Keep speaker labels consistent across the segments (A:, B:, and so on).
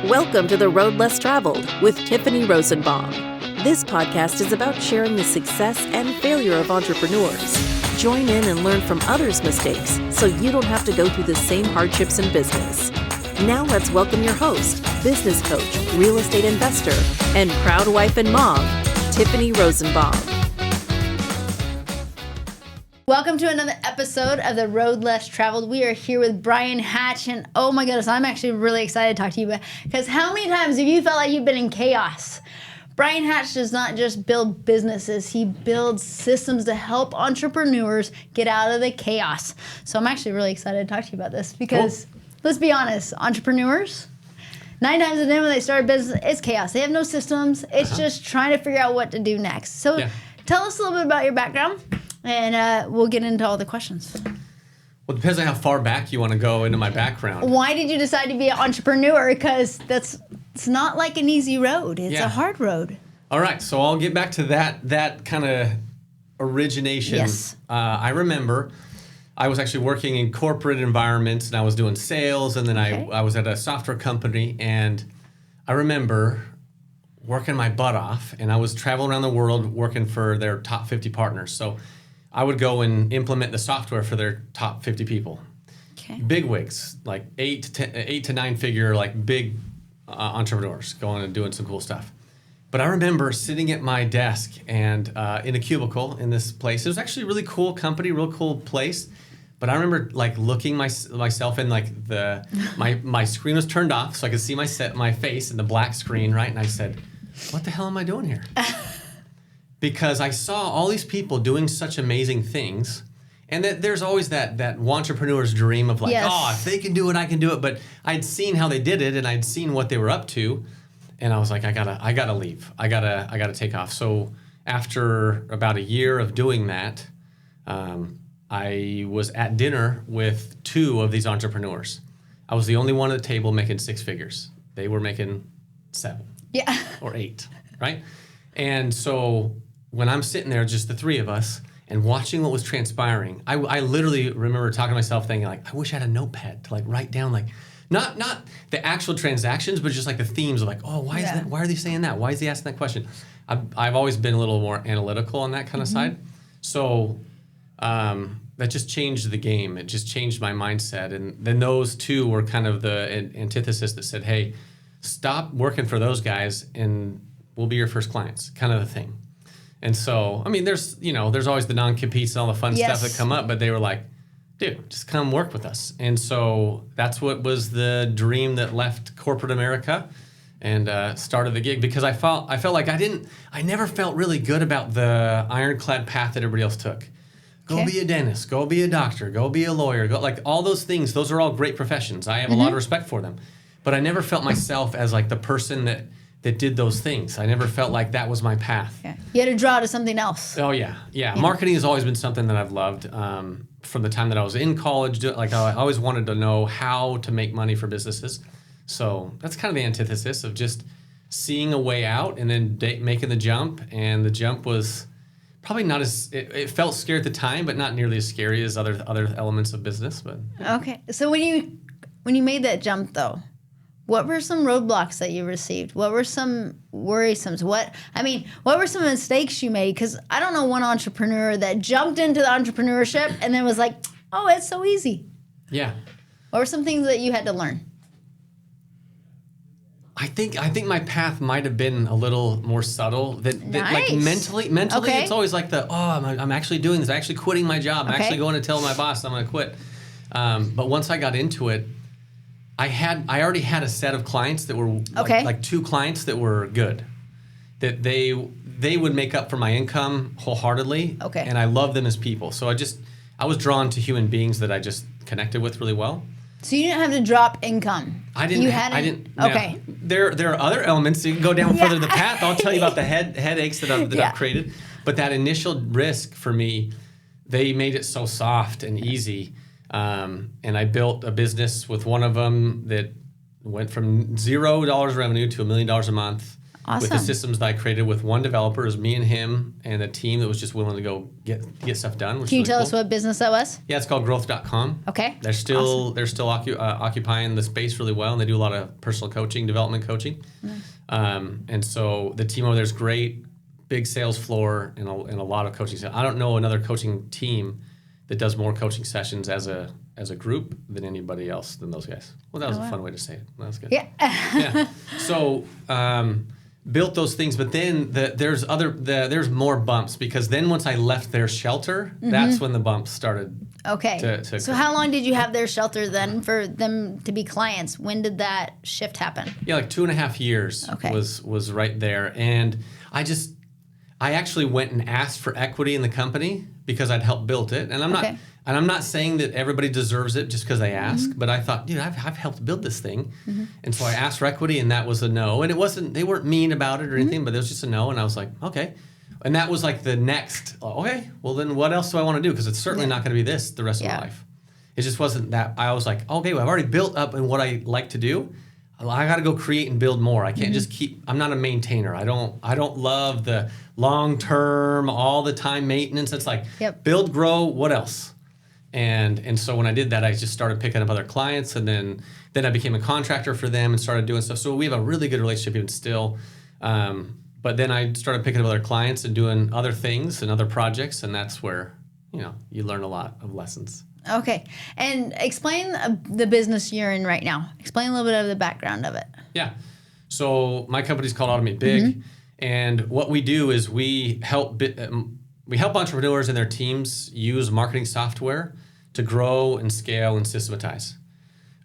A: Welcome to The Road Less Traveled with Tiffany Rosenbaum. This podcast is about sharing the success and failure of entrepreneurs. Join in and learn from others' mistakes so you don't have to go through the same hardships in business. Now let's welcome your host, business coach, real estate investor, and proud wife and mom, Tiffany Rosenbaum.
B: Welcome to another episode of The Road Less Traveled. We are here with Bryan Hatch, and oh my goodness, I'm actually really excited to talk to you because how many times have you felt like you've been in chaos? Bryan Hatch does not just build businesses, he builds systems to help entrepreneurs get out of the chaos. So I'm actually really excited to talk to you about this because let's be honest, entrepreneurs, 9 times out of 10 when they start a business, it's chaos. They have no systems. It's just trying to figure out what to do next. So tell us a little bit about your background. And we'll get into all the questions.
C: Well, it depends on how far back you want to go into my background.
B: Why did you decide to be an entrepreneur? Because it's not like an easy road. It's a hard road.
C: All right, so I'll get back to that kind of origination.
B: Yes.
C: I remember I was actually working in corporate environments, and I was doing sales, and then I was at a software company, and I remember working my butt off, and I was traveling around the world working for their top 50 partners. So I would go and implement the software for their top 50 people.
B: Okay.
C: Big wigs, like 8 to 9 figure, like big entrepreneurs going and doing some cool stuff. But I remember sitting at my desk and in a cubicle in this place. It was actually a really cool company, real cool place. But I remember like looking myself in like my screen was turned off so I could see my face in the black screen, right? And I said, what the hell am I doing here? Because I saw all these people doing such amazing things, and that there's always that entrepreneur's dream of like, if they can do it, I can do it. But I'd seen how they did it, and I'd seen what they were up to, and I was like, I gotta leave. I gotta take off. So after about a year of doing that, I was at dinner with 2 of these entrepreneurs. I was the only one at the table making 6 figures. They were making 7. Or 8, right? And so when I'm sitting there, just the 3 of us, and watching what was transpiring, I literally remember talking to myself thinking, like, I wish I had a notepad to like write down, like, not the actual transactions, but just like the themes of like, why is that? Why are they saying that? Why is he asking that question? I've always been a little more analytical on that kind of side. So that just changed the game. It just changed my mindset. And then those 2 were kind of the antithesis that said, hey, stop working for those guys and we'll be your first clients, kind of the thing. And so, I mean, there's always the non-competes and all the fun stuff that come up, but they were like, dude, just come work with us. And so that's what was the dream that left corporate America and started the gig, because I felt like I never felt really good about the ironclad path that everybody else took. Go be a dentist, go be a doctor, go be a lawyer, go like all those things. Those are all great professions. I have a lot of respect for them. But I never felt myself as like the person that did those things. I never felt like that was my path.
B: Yeah. You had to draw to something else.
C: Oh, yeah. Marketing has always been something that I've loved from the time that I was in college. Like I always wanted to know how to make money for businesses. So that's kind of the antithesis of just seeing a way out and then making the jump. And the jump was probably not as, it felt scary at the time, but not nearly as scary as other elements of business. But
B: okay. So when you made that jump though, what were some roadblocks that you received? What were some worrisomes? What were some mistakes you made? Because I don't know one entrepreneur that jumped into the entrepreneurship and then was like, oh, it's so easy.
C: Yeah.
B: What were some things that you had to learn?
C: I think my path might have been a little more subtle. That like mentally, it's always like I'm actually doing this. I'm actually quitting my job. I'm actually going to tell my boss I'm going to quit. But once I got into it, I already had a set of clients that were like 2 clients that were good, that they would make up for my income wholeheartedly. Okay. And I love them as people. So I was drawn to human beings that I just connected with really well.
B: So you didn't have to drop income.
C: I didn't. Okay. Now, there are other elements. You can go down further the path. I'll tell you about the headaches that I've created. But that initial risk for me, they made it so soft and easy. And I built a business with one of them that went from $0 revenue to $1 million a month. with the
B: Awesome.
C: systems that I created with one developer. It was me and him and a team that was just willing to go get stuff done.
B: Can you tell us what business that was?
C: Yeah, it's called growth.com.
B: Okay.
C: They're still occupying the space really well, and they do a lot of personal coaching, development coaching. And so the team over there is great, big sales floor, and a lot of coaching. I don't know another coaching team that does more coaching sessions as a group than anybody else than those guys. Well, that was a fun way to say it. That was good.
B: Yeah.
C: Yeah. So built those things, but then there's more bumps, because then once I left their shelter, that's when the bumps started.
B: Okay.
C: To
B: so how long did you have their shelter then for them to be clients? When did that shift happen?
C: Yeah, like 2.5 years was right there. And I actually went and asked for equity in the company because I'd helped build it. And I'm not saying that everybody deserves it just because they ask, but I thought, dude, I've helped build this thing. And so I asked for equity, and that was a no. And they weren't mean about it or anything, but it was just a no. And I was like, okay. And that was like the next, okay, well then what else do I want to do? Because it's certainly not going to be this the rest of my life. It just wasn't that. I was like, okay, well, I've already built up in what I like to do. I got to go create and build more. I can't just I'm not a maintainer. I don't love the long-term, all the time maintenance. It's like build, grow, what else? And so when I did that, I just started picking up other clients, and then I became a contractor for them and started doing stuff. So we have a really good relationship even still. But then I started picking up other clients and doing other things and other projects, and that's where, you learn a lot of lessons.
B: Okay. And explain the business you're in right now. Explain a little bit of the background of it.
C: Yeah. So my company's called AutomateBIG, and what we do is we help entrepreneurs and their teams use marketing software to grow and scale and systematize.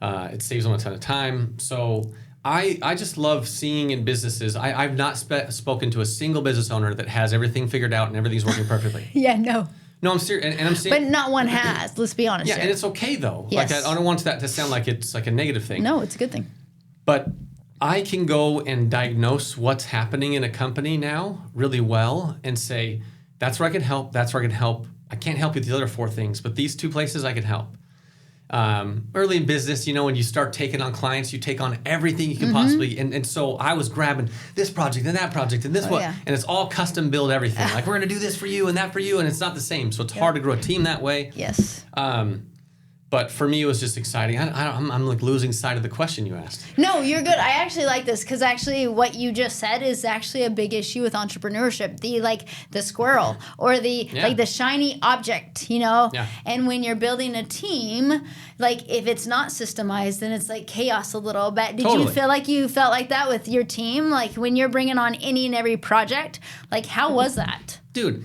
C: It saves them a ton of time. So I just love seeing in businesses, I've not spoken to a single business owner that has everything figured out and everything's working perfectly. No, I'm serious, and I'm serious.
B: But not one has. Let's be honest.
C: Yeah,
B: here.
C: and it's okay though.
B: Yes.
C: Like I don't want that to sound like it's like a negative thing.
B: No, it's a good thing.
C: But I can go and diagnose what's happening in a company now really well and say, that's where I can help. That's where I can help. I can't help you with the other 4 things, but these 2 places I can help. Early in business, when you start taking on clients, you take on everything you can possibly. And so I was grabbing this project and that project and this one. Yeah. And it's all custom build everything. Like we're going to do this for you and that for you. And it's not the same. So it's hard to grow a team that way.
B: Yes.
C: But for me, it was just exciting. I'm like losing sight of the question you asked.
B: No, you're good. I actually like this because actually what you just said is actually a big issue with entrepreneurship. The squirrel or the shiny object, Yeah. And when you're building a team, like if it's not systemized, then it's like chaos a little bit. Did you feel like you felt like that with your team? Like when you're bringing on any and every project, like how was that?
C: Dude,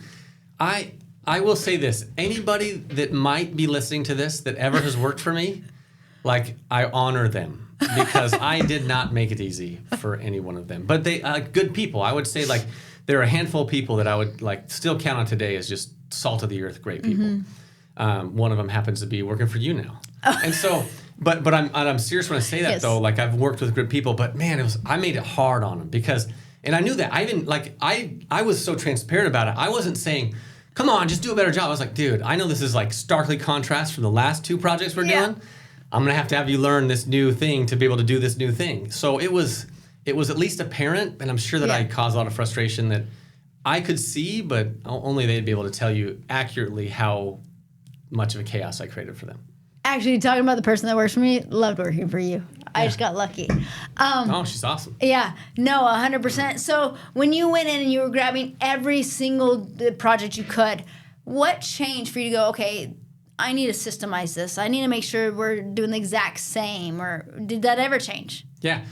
C: I will say this. Anybody that might be listening to this that ever has worked for me, like I honor them because I did not make it easy for any one of them. But they good people. I would say like there are a handful of people that I would like still count on today as just salt of the earth, great people. One of them happens to be working for you now. And so, but I'm serious when I say that though. Like I've worked with good people, but man, I made it hard on them because, and I knew that. I was so transparent about it. I wasn't saying, come on, just do a better job. I was like, dude, I know this is like starkly contrast from the last 2 projects we're doing. I'm going to have you learn this new thing to be able to do this new thing. So it was at least apparent, and I'm sure that I caused a lot of frustration that I could see, but only they'd be able to tell you accurately how much of a chaos I created for them.
B: Actually, talking about the person that works for me, loved working for you. I just got lucky.
C: She's awesome.
B: Yeah, no, 100%. So when you went in and you were grabbing every single project you could, what changed for you to go, okay, I need to systemize this. I need to make sure we're doing the exact same. Or did that ever change?
C: Yeah.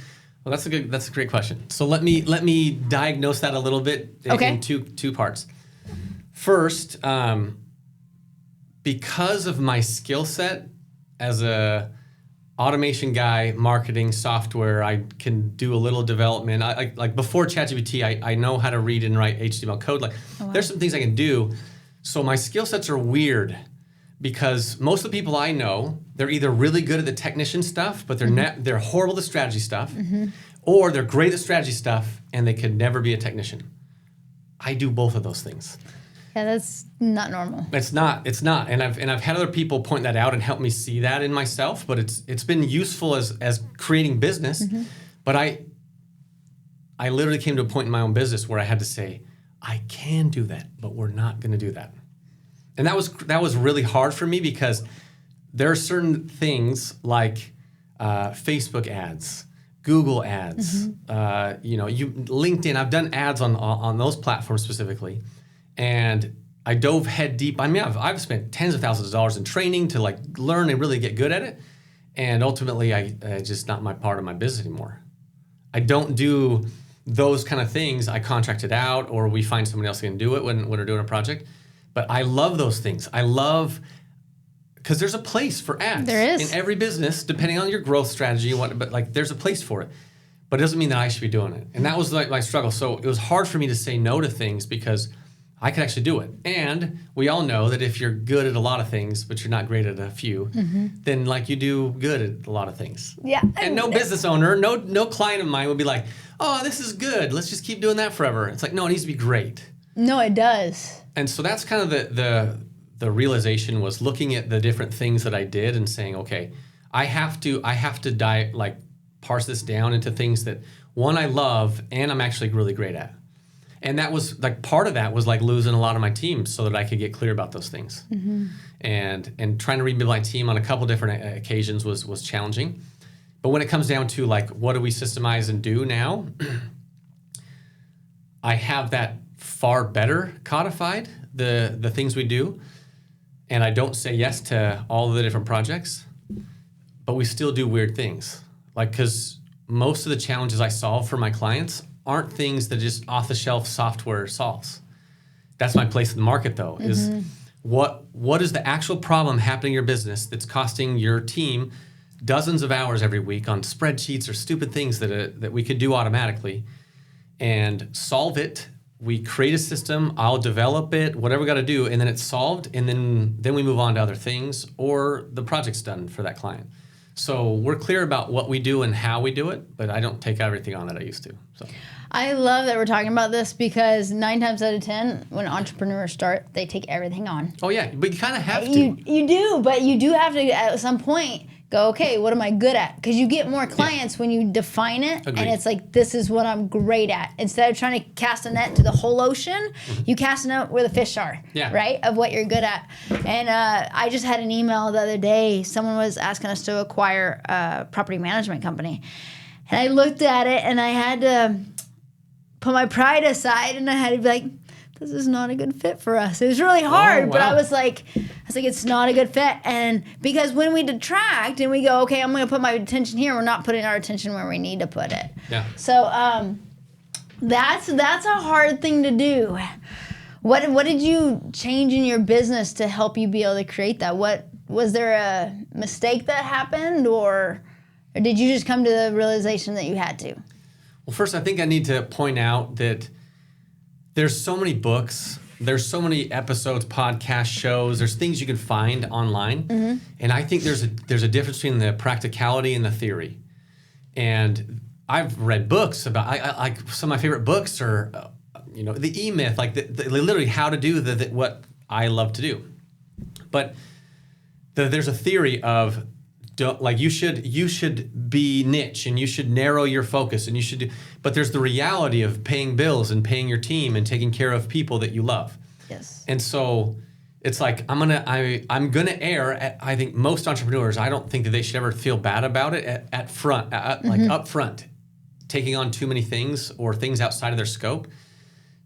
C: Well, that's a great question. So let me diagnose that a little bit in two parts. First, because of my skill set as a automation guy, marketing software, I can do a little development. Like before ChatGPT, I know how to read and write HTML code. There's some things I can do. So my skill sets are weird because most of the people I know, they're either really good at the technician stuff, but they're horrible at the strategy stuff, or they're great at strategy stuff and they could never be a technician. I do both of those things.
B: Yeah, that's not normal.
C: It's not. And I've had other people point that out and help me see that in myself, but it's been useful as creating business. But I literally came to a point in my own business where I had to say, I can do that, but we're not going to do that. And that was really hard for me because there are certain things like Facebook ads, Google ads, LinkedIn. I've done ads on those platforms specifically, and I dove head deep. I mean, I've spent tens of thousands of dollars in training to like learn and really get good at it, and ultimately, I just not my part of my business anymore. I don't do those kind of things. I contract it out, or we find somebody else who can do it when we're doing a project. But I love those things. I love. Because there's a place for ads.
B: There is.
C: In every business, depending on your growth strategy, but like there's a place for it. But it doesn't mean that I should be doing it. And that was like my struggle. So it was hard for me to say no to things because I could actually do it. And we all know that if you're good at a lot of things, but you're not great at a few, then like you do good at a lot of things.
B: Yeah.
C: And no business owner, no client of mine would be like, oh, this is good. Let's just keep doing that forever. It's like, no, it needs to be great.
B: No, it does.
C: And so that's kind of the realization was looking at the different things that I did and saying, okay, I have to parse this down into things that one, I love and I'm actually really great at. And that was like part of that was like losing a lot of my team so that I could get clear about those things. And trying to rebuild my team on a couple different occasions was challenging. But when it comes down to like, what do we systemize and do now? I have that far better codified, the things we do. And I don't say yes to all of the different projects, but we still do weird things. Like, because most of the challenges I solve for my clients aren't things that just off-the-shelf software solves. That's my place in the market, though, is what is the actual problem happening in your business that's costing your team dozens of hours every week on spreadsheets or stupid things that we could do automatically, and solve it. We create a system, I'll develop it, whatever we got to do, and then it's solved, and then we move on to other things, or the project's done for that client. So we're clear about what we do and how we do it, but I don't take everything on that I used to. So
B: I love that we're talking about this because 9 times out of 10, when entrepreneurs start, they take everything on.
C: Oh yeah, but you kind of have to.
B: You do, but you do have to at some point go, okay, what am I good at? Because you get more clients when you define it.
C: Agreed.
B: And it's like, this is what I'm great at. Instead of trying to cast a net to the whole ocean, you cast a net where the fish are, right? Of what you're good at. And I just had an email the other day. Someone was asking us to acquire a property management company. And I looked at it and I had to put my pride aside and I had to be like, this is not a good fit for us. It was really hard, but I was like, it's not a good fit. And because when we detract and we go, okay, I'm going to put my attention here, we're not putting our attention where we need to put it.
C: Yeah.
B: So that's a hard thing to do. What did you change in your business to help you be able to create that? Was there a mistake that happened, or did you just come to the realization that you had to?
C: Well, first, I think I need to point out that there's so many books, there's so many episodes, podcast shows, there's things you can find online. And I think there's a difference between the practicality and the theory. And I've read books about, I like some of my favorite books are, the E-Myth, like literally how to do what I love to do. But there's a theory of, you should be niche and you should narrow your focus and you should do, but there's the reality of paying bills and paying your team and taking care of people that you love.
B: Yes.
C: And so it's like I'm gonna err. I think most entrepreneurs, I don't think that they should ever feel bad about it like up front, taking on too many things or things outside of their scope,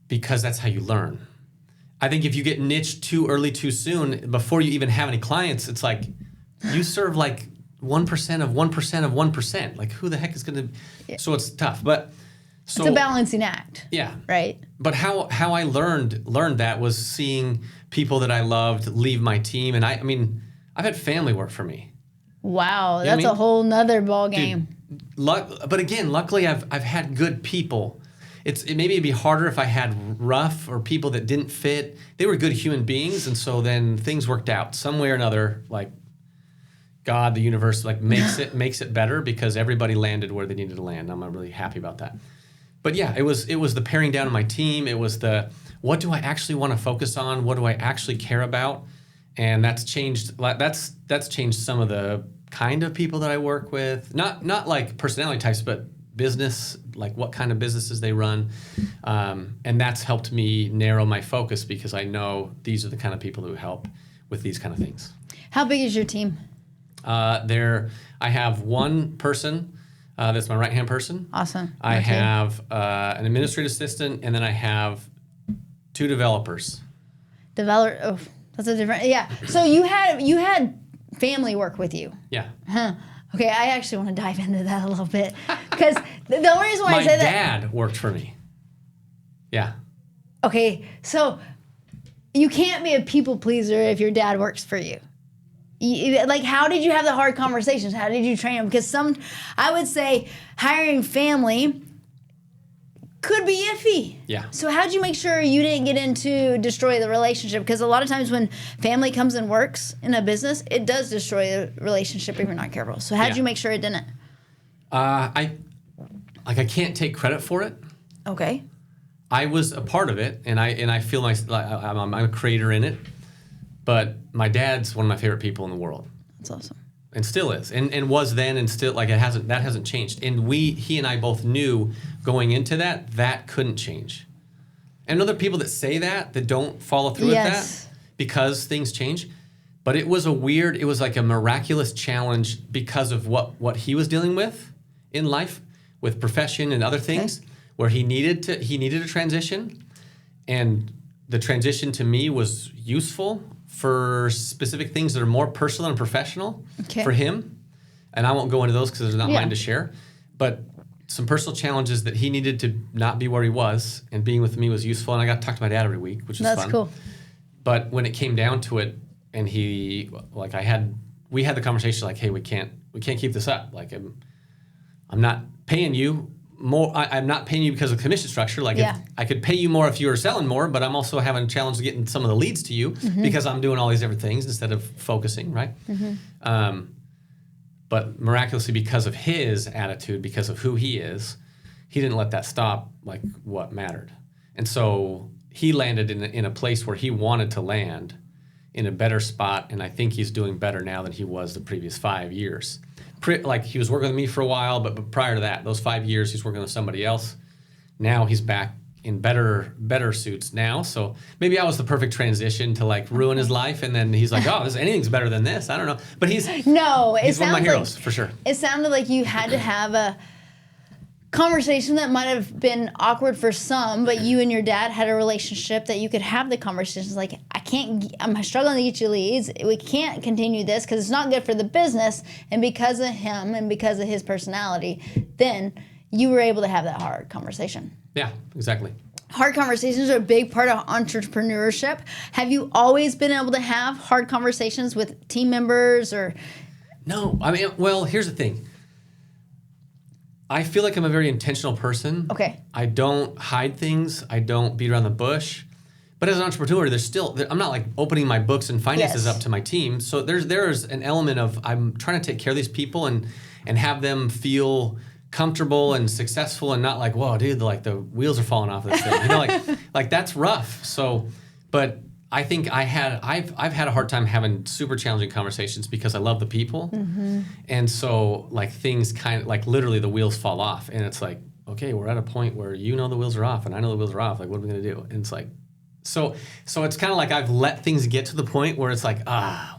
C: because that's how you learn. I think if you get niched too early, too soon, before you even have any clients, it's like you serve like 1% of 1% of 1%. Like who the heck is going to? Yeah. So it's tough, but so
B: it's a balancing act.
C: Yeah.
B: Right.
C: But how I learned that was seeing people that I loved leave my team, and I mean I've had family work for me.
B: Wow, that's a whole nother ball game.
C: But again, luckily I've had good people. Maybe it'd be harder if I had rough or people that didn't fit. They were good human beings, and so then things worked out some way or another. Like God, the universe, like makes it better because everybody landed where they needed to land. I'm really happy about that. But yeah, it was the paring down of my team. It was what do I actually want to focus on? What do I actually care about? And that's changed. That's changed some of the kind of people that I work with. Not like personality types, but business like what kind of businesses they run. And that's helped me narrow my focus because I know these are the kind of people who help with these kind of things.
B: How big is your team?
C: I have one person that's my right-hand person.
B: Awesome.
C: I have an administrative assistant, and then I have 2 developers.
B: Oh, that's a different. Yeah. So you had family work with you.
C: Yeah.
B: Huh. Okay, I actually want to dive into that a little bit because the only reason why I say that.
C: My dad worked for me. Yeah.
B: Okay, so you can't be a people pleaser if your dad works for you. Like, how did you have the hard conversations? How did you train them? Because I would say hiring family could be iffy.
C: Yeah.
B: So how'd you make sure you didn't get into destroy the relationship? Because a lot of times when family comes and works in a business, it does destroy the relationship if you're not careful. So how'd you make sure it didn't?
C: I can't take credit for it.
B: Okay.
C: I was a part of it, and I feel I'm a creator in it. But my dad's one of my favorite people in the world.
B: That's awesome.
C: And still is, and was then, and still that hasn't changed. And he and I both knew going into that couldn't change. And other people that say that don't follow through with that because things change. But it was like a miraculous challenge because of what he was dealing with in life, with profession and other things, where he needed a transition, and the transition to me was useful for specific things that are more personal and professional for him. And I won't go into those because there's not mine to share. But some personal challenges that he needed to not be where he was, and being with me was useful. And I got to talk to my dad every week, which is fun.
B: That's cool.
C: But when it came down to it, and we had the conversation like, hey, we can't keep this up. Like, I'm not paying you more. I'm not paying you because of commission structure. Like, if I could pay you more if you were selling more, but I'm also having a challenge of getting some of the leads to you because I'm doing all these different things instead of focusing, right? But miraculously, because of his attitude, because of who he is, he didn't let that stop like what mattered. And so he landed in a place where he wanted to land, in a better spot, and I think he's doing better now than he was the previous 5 years. Like, he was working with me for a while, but prior to that, those 5 years, he's working with somebody else. Now he's back in better suits now. So maybe I was the perfect transition to like ruin his life, and then he's like, oh, anything's better than this. I don't know. But he's one of my heroes, for sure.
B: It sounded like you had to have a conversation that might have been awkward for some, but you and your dad had a relationship that you could have the conversations like, I'm struggling to get you leads. We can't continue this because it's not good for the business. And because of him and because of his personality, then you were able to have that hard conversation.
C: Yeah, exactly.
B: Hard conversations are a big part of entrepreneurship. Have you always been able to have hard conversations with team members or?
C: No, I mean, well, here's the thing. I feel like I'm a very intentional person.
B: Okay.
C: I don't hide things. I don't beat around the bush. But as an entrepreneur, I'm not like opening my books and finances up to my team. So there's an element of I'm trying to take care of these people and have them feel comfortable and successful and not like, whoa, dude, like the wheels are falling off this thing. You know, like that's rough. So, but I think I've had a hard time having super challenging conversations because I love the people. Mm-hmm. And so like things kind of like literally the wheels fall off, and it's like, okay, we're at a point where the wheels are off and I know the wheels are off. Like, what are we going to do? And it's like, so it's kind of like I've let things get to the point where it's like,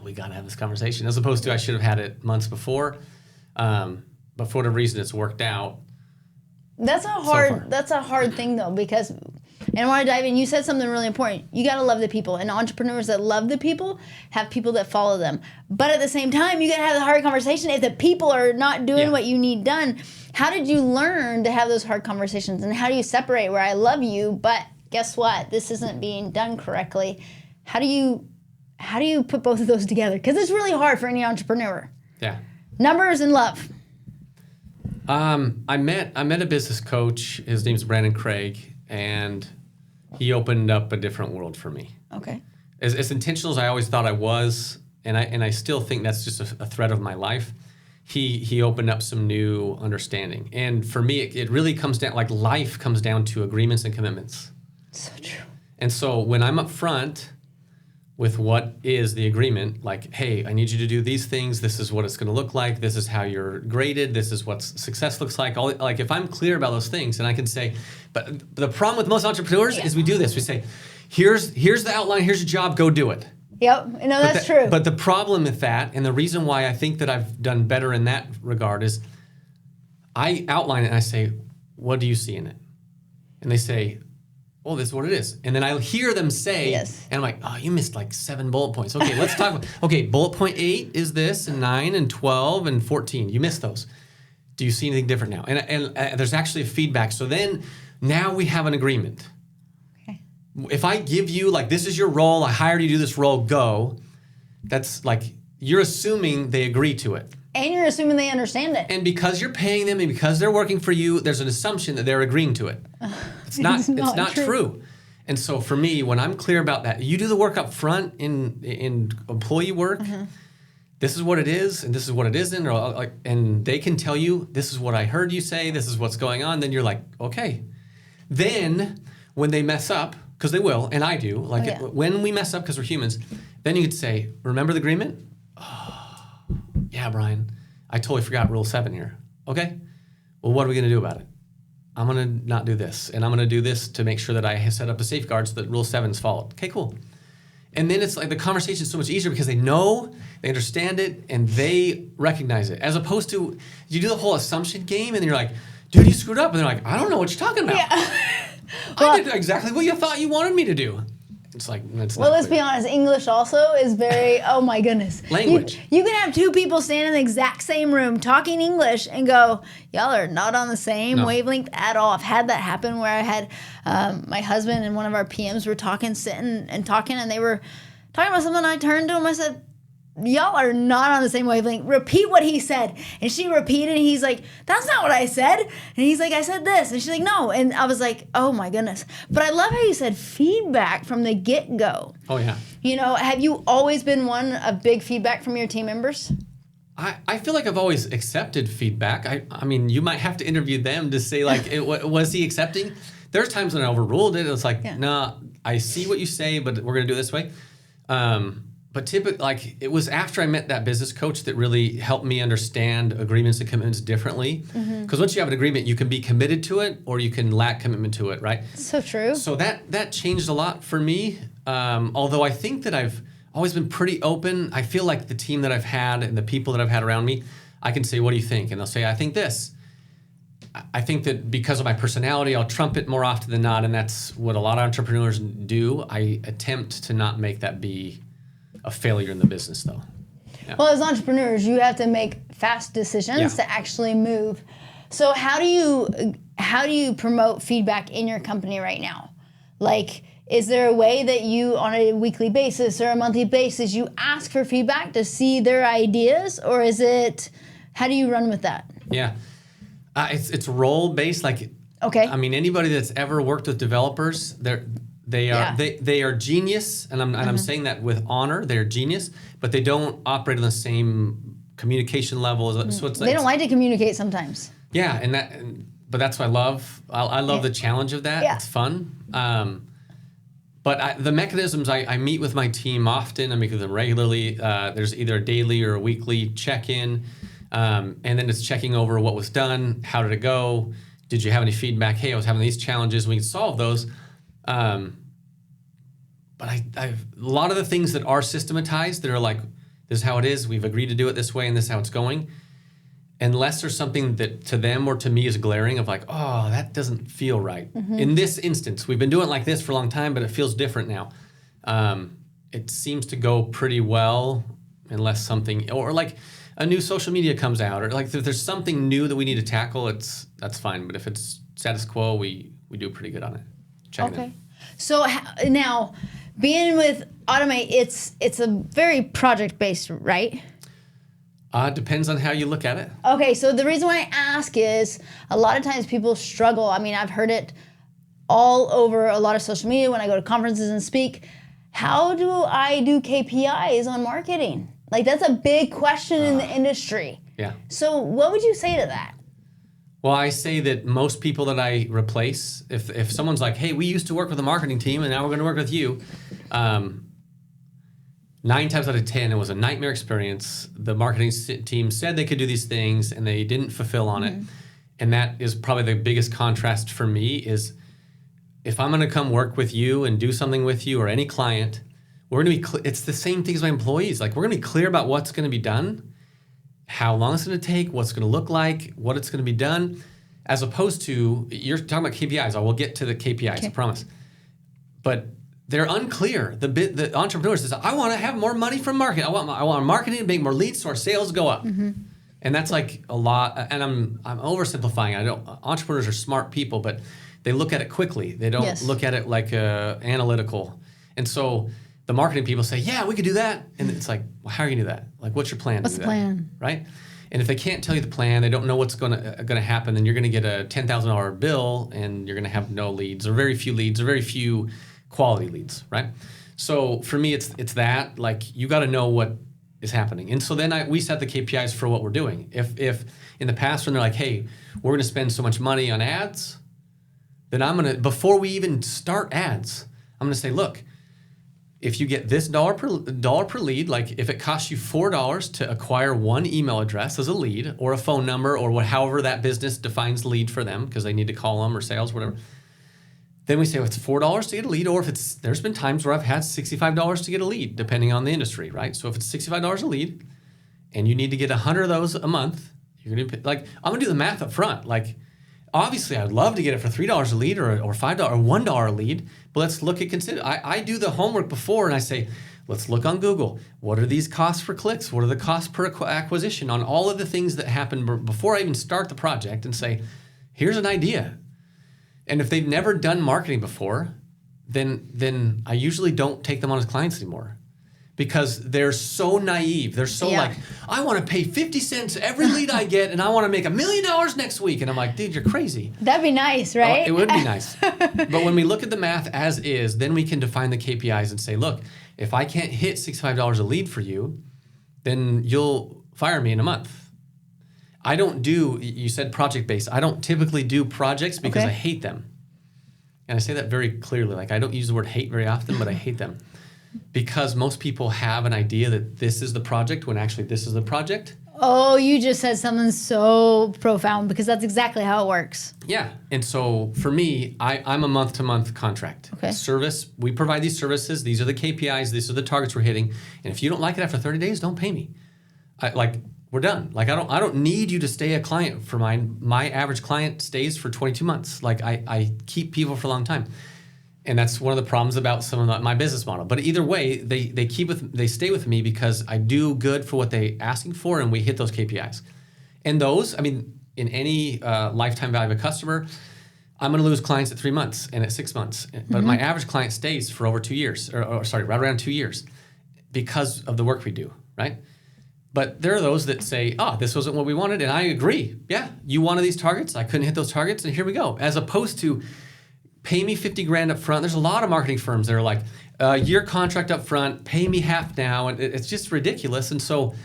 C: we got to have this conversation, as opposed to I should have had it months before. But for whatever reason, it's worked out.
B: That's a hard thing though, because, and I want to dive in. You said something really important. You got to love the people, and entrepreneurs that love the people have people that follow them. But at the same time, you got to have the hard conversation. If the people are not doing what you need done, how did you learn to have those hard conversations? And how do you separate where I love you, but guess what? This isn't being done correctly. How do you put both of those together? Because it's really hard for any entrepreneur.
C: Yeah.
B: Numbers and love.
C: I met a business coach. His name's Brandon Craig, and he opened up a different world for me.
B: Okay.
C: As intentional as I always thought I was, and I still think that's just a thread of my life. He opened up some new understanding, and for me, it really comes down, like life comes down to agreements and commitments.
B: So true.
C: And so when I'm up front, with what is the agreement. Like, hey, I need you to do these things. This is what it's going to look like. This is how you're graded. This is what success looks like. Like if I'm clear about those things, and I can say, but the problem with most entrepreneurs is we do this. We say, here's the outline. Here's your job. Go do it.
B: Yep. No, that's true.
C: But the problem with that, and the reason why I think that I've done better in that regard is I outline it and I say, what do you see in it? And they say, oh, this is what it is. And then I hear them say, and I'm like, oh, you missed like 7 bullet points. Okay, let's talk about, okay, bullet point 8 is this, and 9 and 12 and 14. You missed those. Do you see anything different now? And there's actually a feedback. So then now we have an agreement.
B: Okay.
C: If I give you, like, this is your role, I hired you to do this role, go, that's like, you're assuming they agree to it.
B: And you're assuming they understand it.
C: And because you're paying them and because they're working for you, there's an assumption that they're agreeing to it. It's not true. And so for me, when I'm clear about that, you do the work up front in employee work. This is what it is, and this is what it isn't, or like, and they can tell you, this is what I heard you say, this is what's going on. Then you're like, okay. Then when they mess up, because they will, and I do, like when we mess up because we're humans, then you could say, remember the agreement? Yeah, Bryan, I totally forgot rule 7 here. Okay, well, what are we going to do about it? I'm going to not do this, and I'm going to do this to make sure that I set up a safeguard so that rule 7 is followed. Okay, cool. And then it's like the conversation is so much easier because they know, they understand it, and they recognize it. As opposed to, you do the whole assumption game, and then you're like, dude, you screwed up. And they're like, I don't know what you're talking about. Well, I did exactly what you thought you wanted me to do. It's like, it's not
B: let's be honest, English also is very, oh my goodness.
C: Language.
B: You can have 2 people stand in the exact same room talking English and go, y'all are not on the same wavelength at all. I've had that happen where I had my husband and one of our PMs were sitting and talking, and they were talking about something. I turned to him, I said, y'all are not on the same wavelength. Repeat what he said. And she repeated, and he's like, that's not what I said. And he's like, I said this. And she's like, no. And I was like, oh my goodness. But I love how you said feedback from the get-go.
C: Oh, yeah.
B: You know, have you always been one of big feedback from your team members?
C: I feel like I've always accepted feedback. I mean, you might have to interview them to say, like, was he accepting? There's times when I overruled it. It's like, nah, I see what you say, but we're going to do it this way. But typically, like, it was after I met that business coach that really helped me understand agreements and commitments differently. Because once you have an agreement, you can be committed to it or you can lack commitment to it, right?
B: So true.
C: So that changed a lot for me. Although I think that I've always been pretty open. I feel like the team that I've had and the people that I've had around me, I can say, what do you think? And they'll say, I think this. I think that because of my personality, I'll trump it more often than not. And that's what a lot of entrepreneurs do. I attempt to not make that be a failure in the business, though. Yeah.
B: Well, as entrepreneurs, you have to make fast decisions to actually move. So how do you promote feedback in your company right now? Like, is there a way that you, on a weekly basis or a monthly basis, you ask for feedback to see their ideas, or is it, how do you run with that?
C: Yeah, it's role based. Like,
B: okay.
C: I mean, anybody that's ever worked with developers, they are genius, and I'm saying that with honor. They're genius, but they don't operate on the same communication level. So it's like,
B: they don't like to communicate sometimes.
C: Yeah, but that's what I love. I love the challenge of that. Yeah. It's fun. But the mechanisms, I meet with my team often. I meet with them regularly. There's either a daily or a weekly check-in, and then it's checking over what was done. How did it go? Did you have any feedback? Hey, I was having these challenges. We can solve those. But a lot of the things that are systematized, that are like, this is how it is, we've agreed to do it this way, and this is how it's going. Unless there's something that to them or to me is glaring of like, oh, that doesn't feel right. In this instance, we've been doing it like this for a long time, but it feels different now. It seems to go pretty well unless something, or like a new social media comes out, or like if there's something new that we need to tackle, that's fine. But if it's status quo, we do pretty good on it. Checking in.
B: So now, being with Automate, it's a very project-based, right?
C: Depends on how you look at it.
B: Okay, so the reason why I ask is a lot of times people struggle. I mean, I've heard it all over a lot of social media when I go to conferences and speak. How do I do KPIs on marketing? Like, that's a big question in the industry.
C: Yeah.
B: So what would you say to that?
C: Well, I say that most people that I replace, if someone's like, hey, we used to work with a marketing team and now we're going to work with you, 9 times out of 10, it was a nightmare experience. The marketing team said they could do these things and they didn't fulfill on it. And that is probably the biggest contrast for me is if I'm going to come work with you and do something with you or any client, we're going to be, it's the same thing as my employees. Like we're going to be clear about what's going to be done, how long it's going to take, what's going to look like, what it's going to be done, as opposed to, you're talking about KPIs. I will get to the KPIs, I promise. But they're unclear. The entrepreneur says, I want to have more money from marketing. I want marketing to make more leads so our sales go up. And that's like a lot. And I'm oversimplifying. Entrepreneurs are smart people, but they look at it quickly. They don't look at it like analytical. And so the marketing people say, yeah, we could do that. And it's like, well, how are you going to do that? Like, what's your plan?
B: What's the plan?
C: Right? And if they can't tell you the plan, they don't know what's going to happen, then you're going to get a $10,000 bill and you're going to have no leads or very few leads or very few quality leads, right? So for me, it's that, like, you got to know what is happening. And so then we set the KPIs for what we're doing. If in the past when they're like, hey, we're going to spend so much money on ads, then before we even start ads, I'm going to say, look, if you get this dollar per lead, like if it costs you $4 to acquire one email address as a lead or a phone number or however that business defines lead for them because they need to call them or sales, whatever. Then we say, well, it's $4 to get a lead, or if there's been times where I've had $65 to get a lead, depending on the industry, right? So if it's $65 a lead and you need to get 100 of those a month, you're going to pay, like, I'm going to do the math up front. Like, obviously, I'd love to get it for $3 a lead or $5 or $1 a lead, but let's look at I do the homework before and I say, let's look on Google. What are these costs for clicks? What are the costs per acquisition on all of the things that happen before I even start the project and say, here's an idea. And if they've never done marketing before, then I usually don't take them on as clients anymore because they're so naive. They're so like, I want to pay 50 cents every lead I get and I want to make $1 million next week. And I'm like, dude, you're crazy.
B: That'd be nice, right?
C: It would be nice. But when we look at the math as is, then we can define the KPIs and say, look, if I can't hit $65 a lead for you, then you'll fire me in a month. I don't do, you said project-based. I don't typically do projects because I hate them. And I say that very clearly. Like, I don't use the word hate very often, but I hate them. Because most people have an idea that this is the project when actually this is the project.
B: Oh, you just said something so profound because that's exactly how it works.
C: Yeah. And so for me, I'm a month-to-month contract.
B: Okay.
C: Service, we provide these services. These are the KPIs. These are the targets we're hitting. And if you don't like it after 30 days, don't pay me. We're done. Like, I don't need you to stay a client for mine. My average client stays for 22 months. Like, I keep people for a long time. And that's one of the problems about some of my business model. But either way, they stay with me because I do good for what they're asking for and we hit those KPIs. And those, I mean, in any lifetime value of a customer, I'm going to lose clients at 3 months and at 6 months. But my average client stays for over 2 years, right around 2 years because of the work we do, right? But there are those that say, this wasn't what we wanted. And I agree. Yeah, you wanted these targets. I couldn't hit those targets. And here we go. As opposed to pay me $50,000 up front. There's a lot of marketing firms that are like, year contract up front, pay me half now. And it's just ridiculous. And so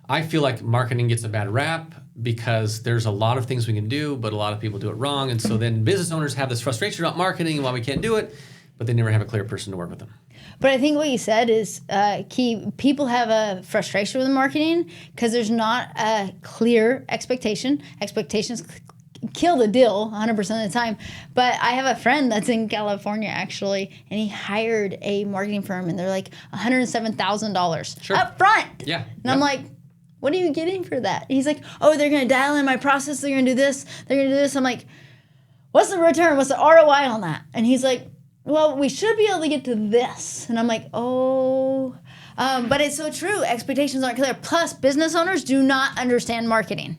C: I feel like marketing gets a bad rap because there's a lot of things we can do, but a lot of people do it wrong. And so then business owners have this frustration about marketing and why we can't do it, but they never have a clear person to work with them.
B: But I think what you said is key. People have a frustration with marketing because there's not a clear expectation. Expectations kill the deal 100% of the time. But I have a friend that's in California, actually, and he hired a marketing firm, and they're like $107,000 up front.
C: Yeah.
B: And I'm like, what are you getting for that? He's like, oh, they're going to dial in my process. They're going to do this. They're going to do this. I'm like, what's the return? What's the ROI on that? And he's like, well, we should be able to get to this. And I'm like, but it's so true. Expectations aren't clear. Plus, business owners do not understand marketing,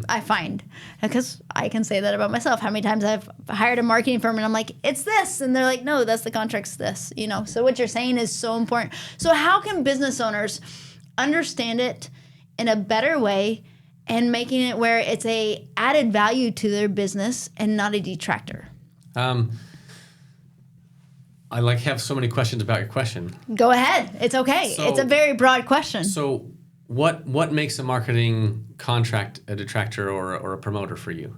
B: I find. Because I can say that about myself. How many times I've hired a marketing firm and I'm like, it's this. And they're like, no, that's the contract's this. You know. So what you're saying is so important. So how can business owners understand it in a better way and making it where it's a added value to their business and not a detractor?
C: I have so many questions about your question.
B: Go ahead. It's okay. It's a very broad question.
C: So what makes a marketing contract a detractor or a promoter for you?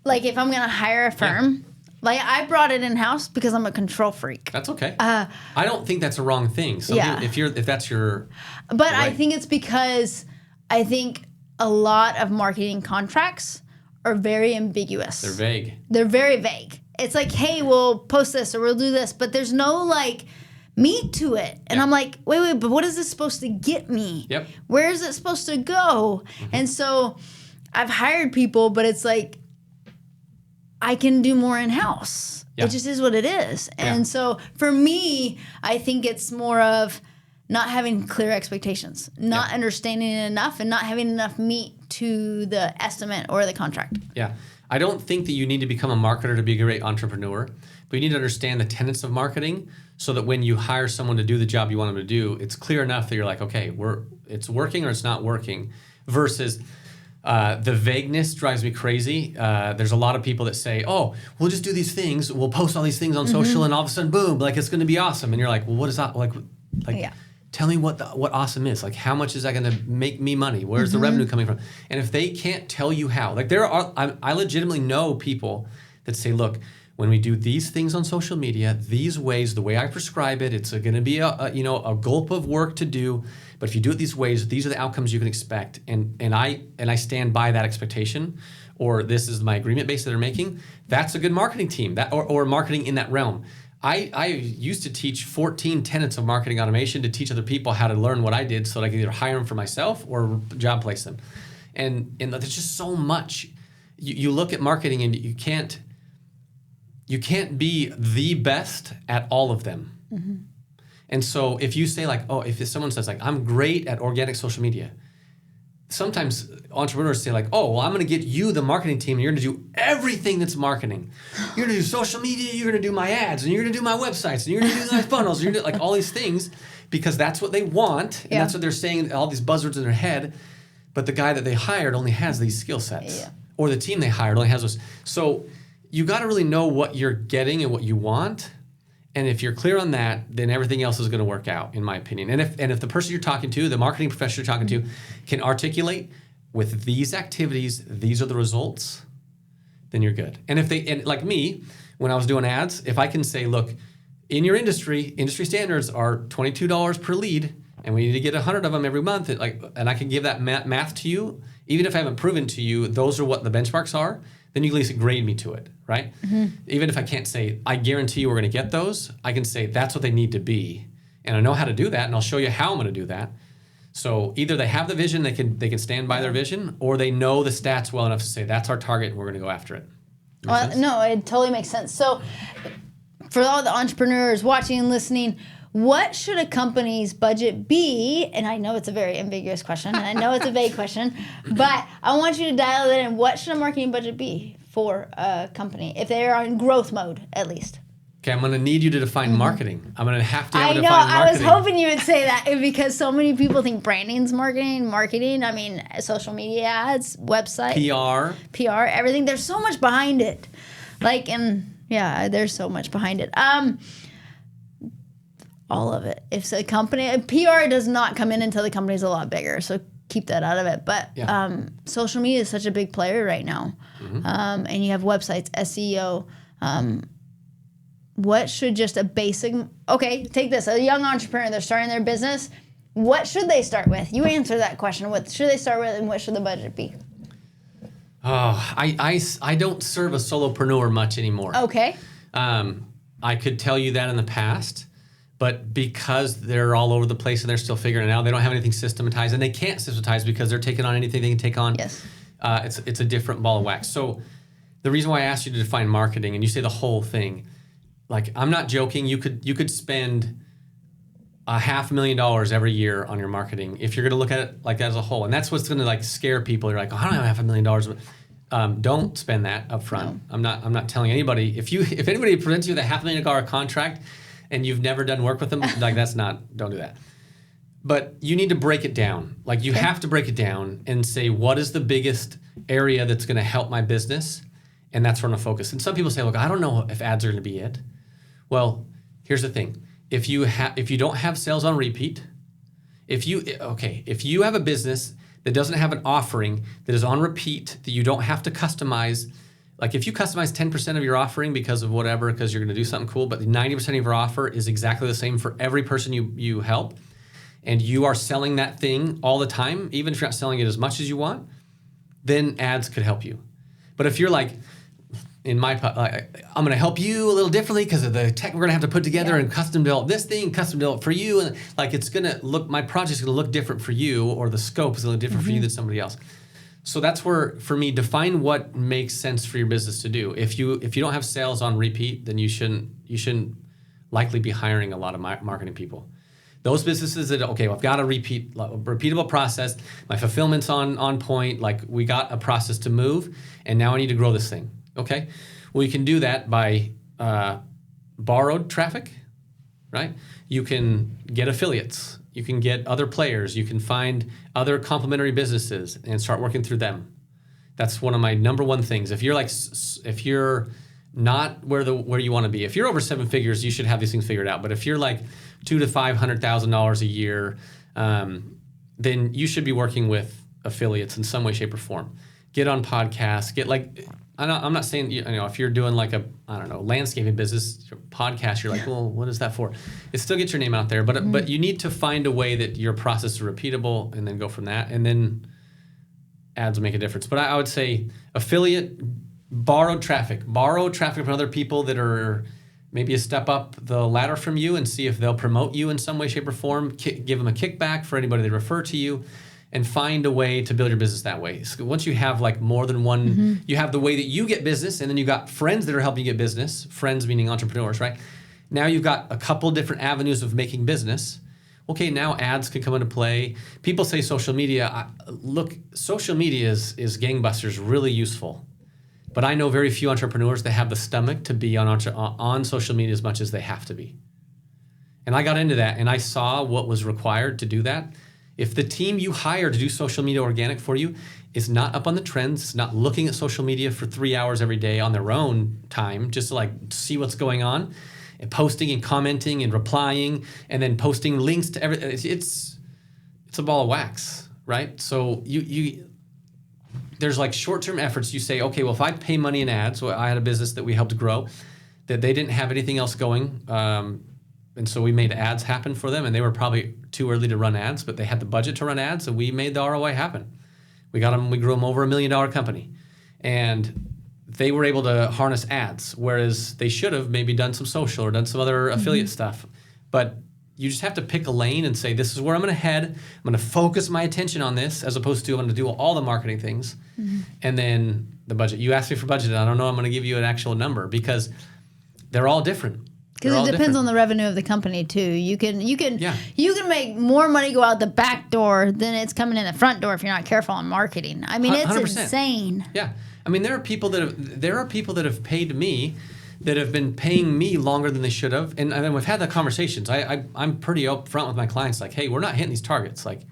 B: Like if I'm going to hire a firm, Like, I brought it in-house because I'm a control freak.
C: That's okay. I don't think that's a wrong thing. So if that's your...
B: But right. I think it's because I think a lot of marketing contracts are very ambiguous.
C: They're vague.
B: They're very vague. It's like, hey, we'll post this or we'll do this, but there's no like meat to it. And I'm like, wait, but what is this supposed to get me?
C: Yep.
B: Where is it supposed to go? Mm-hmm. And so I've hired people, but it's like, I can do more in-house. Yeah. It just is what it is. And so for me, I think it's more of not having clear expectations, not understanding it enough, and not having enough meat to the estimate or the contract.
C: Yeah. I don't think that you need to become a marketer to be a great entrepreneur, but you need to understand the tenets of marketing so that when you hire someone to do the job you want them to do, it's clear enough that you're like, okay, it's working or it's not working, versus the vagueness drives me crazy. There's a lot of people that say, oh, we'll just do these things. We'll post all these things on social and all of a sudden, boom, like it's going to be awesome. And you're like, well, what is that? Like tell me what awesome is. Like, how much is that going to make me money? Where's the revenue coming from? And if they can't tell you how, like I legitimately know people that say, look, when we do these things on social media, these ways, the way I prescribe it, it's going to be a gulp of work to do. But if you do it these ways, these are the outcomes you can expect. And I stand by that expectation, or this is my agreement base that they're making. That's a good marketing team, or marketing in that realm. I used to teach 14 tenets of marketing automation to teach other people how to learn what I did so that I could either hire them for myself or job place them. And there's just so much. You look at marketing and you can't be the best at all of them. Mm-hmm. And so if you say like, oh, if someone says like, I'm great at organic social media, sometimes entrepreneurs say like, oh, well, I'm going to get you the marketing team and you're going to do everything that's marketing. You're going to do social media, you're going to do my ads, and you're going to do my websites, and you're going to do my funnels, and you're going to do like all these things because that's what they want, and that's what they're saying, all these buzzwords in their head. But the guy that they hired only has these skill sets, or the team they hired only has those. So you got to really know what you're getting and what you want. And if you're clear on that, then everything else is going to work out, in my opinion. And if the person you're talking to, the marketing professional you're talking to, can articulate with these activities, these are the results, then you're good. And like me, when I was doing ads, if I can say, look, in your industry standards are $22 per lead, and we need to get 100 of them every month, and I can give that math to you, even if I haven't proven to you those are what the benchmarks are, then you can at least grade me to it, right? Mm-hmm. Even if I can't say, I guarantee you we're going to get those, I can say that's what they need to be. And I know how to do that, and I'll show you how I'm going to do that. So either they have the vision, they can stand by their vision, or they know the stats well enough to say, that's our target, and we're going to go after it.
B: Well, no, it totally makes sense. So for all the entrepreneurs watching and listening, what should a company's budget be? And I know it's a very ambiguous question, and I know it's a vague question, but I want you to dial it in. What should a marketing budget be for a company if they are in growth mode, at least?
C: Okay, I'm going to need you to define marketing. I'm going to have to define marketing.
B: I was hoping you would say that because so many people think branding's marketing. I mean, social media ads, website. PR, everything. There's so much behind it. There's so much behind it. All of it. If a company, PR does not come in until the company's a lot bigger, so keep that out of it. But social media is such a big player right now. Mm-hmm. And you have websites, SEO. What should just a basic, take this, a young entrepreneur, they're starting their business. What should they start with? You answer that question. What should they start with, and what should the budget be?
C: Oh, I don't serve a solopreneur much anymore.
B: Okay.
C: I could tell you that in the past, but because they're all over the place and they're still figuring it out, they don't have anything systematized, and they can't systematize because they're taking on anything they can take on.
B: Yes.
C: It's a different ball of wax. So the reason why I asked you to define marketing, and you say the whole thing, like, I'm not joking. You could spend $500,000 every year on your marketing if you're going to look at it like that as a whole, and that's what's going to like scare people. You're like, oh, I don't have $500,000. Don't spend that up front. No. I'm not telling anybody. If anybody presents you with a $500,000 contract and you've never done work with them, like don't do that. But you need to break it down. Like, you have to break it down and say, what is the biggest area that's going to help my business? And that's where I'm going to focus. And some people say, look, I don't know if ads are going to be it. Well, here's the thing. If you don't have sales on repeat, if you have a business that doesn't have an offering that is on repeat, that you don't have to customize, Like if you customize 10% of your offering because of whatever, because you're going to do something cool, but 90% of your offer is exactly the same for every person you help, and you are selling that thing all the time, even if you're not selling it as much as you want, then ads could help you. But if you're like, I'm going to help you a little differently because of the tech we're going to have to put together and custom develop this thing, custom develop for you, and like it's going to look, my project's going to look different for you, or the scope is going to look different for you than somebody else. So that's where, for me, define what makes sense for your business to do. If you don't have sales on repeat, then you shouldn't likely be hiring a lot of marketing people. Those businesses that, okay, well, I've got a repeatable process, my fulfillment's on point, like we got a process to move, and now I need to grow this thing. Okay, well, you can do that by borrowed traffic, right? You can get affiliates. You can get other players. You can find other complementary businesses and start working through them. That's one of my number one things. If you're not where you want to be, if you're over 7 figures, you should have these things figured out. But if you're like $200,000 to $500,000 a year, then you should be working with affiliates in some way, shape, or form. Get on podcasts. Get like, I'm not saying, if you're doing like a, landscaping business, your podcast, you're like, well, what is that for? It still gets your name out there, but you need to find a way that your process is repeatable, and then go from that, and then ads will make a difference. But I would say affiliate, borrow traffic from other people that are maybe a step up the ladder from you, and see if they'll promote you in some way, shape, or form. Give them a kickback for anybody they refer to you. And find a way to build your business that way. So once you have like more than one, you have the way that you get business, and then you got friends that are helping you get business, friends meaning entrepreneurs, right? Now you've got a couple different avenues of making business. Okay, now ads can come into play. People say social media. Look, social media is gangbusters, really useful. But I know very few entrepreneurs that have the stomach to be on social media as much as they have to be. And I got into that, and I saw what was required to do that. If the team you hire to do social media organic for you is not up on the trends, not looking at social media for 3 hours every day on their own time, just to like see what's going on, and posting and commenting and replying, and then posting links to everything, it's a ball of wax, right? So there's like short-term efforts. You say, okay, well, if I pay money in ads, well, I had a business that we helped grow, that they didn't have anything else going, and so we made ads happen for them, and they were probably too early to run ads, but they had the budget to run ads, and we made the ROI happen. We grew them over $1 million company. And they were able to harness ads, whereas they should have maybe done some social or done some other affiliate stuff. But you just have to pick a lane and say, this is where I'm going to head. I'm going to focus my attention on this, as opposed to I'm going to do all the marketing things. And then the budget. You asked me for budget, and I don't know I'm going to give you an actual number, because they're all different.
B: Because it depends on the revenue of the company too. You can make more money go out the back door than it's coming in the front door if you're not careful on marketing. I mean, it's 100%. Insane.
C: Yeah, I mean, there are people that have paid me, that have been paying me longer than they should have, and then we've had the conversations. I'm pretty upfront with my clients, like, hey, we're not hitting these targets. Like,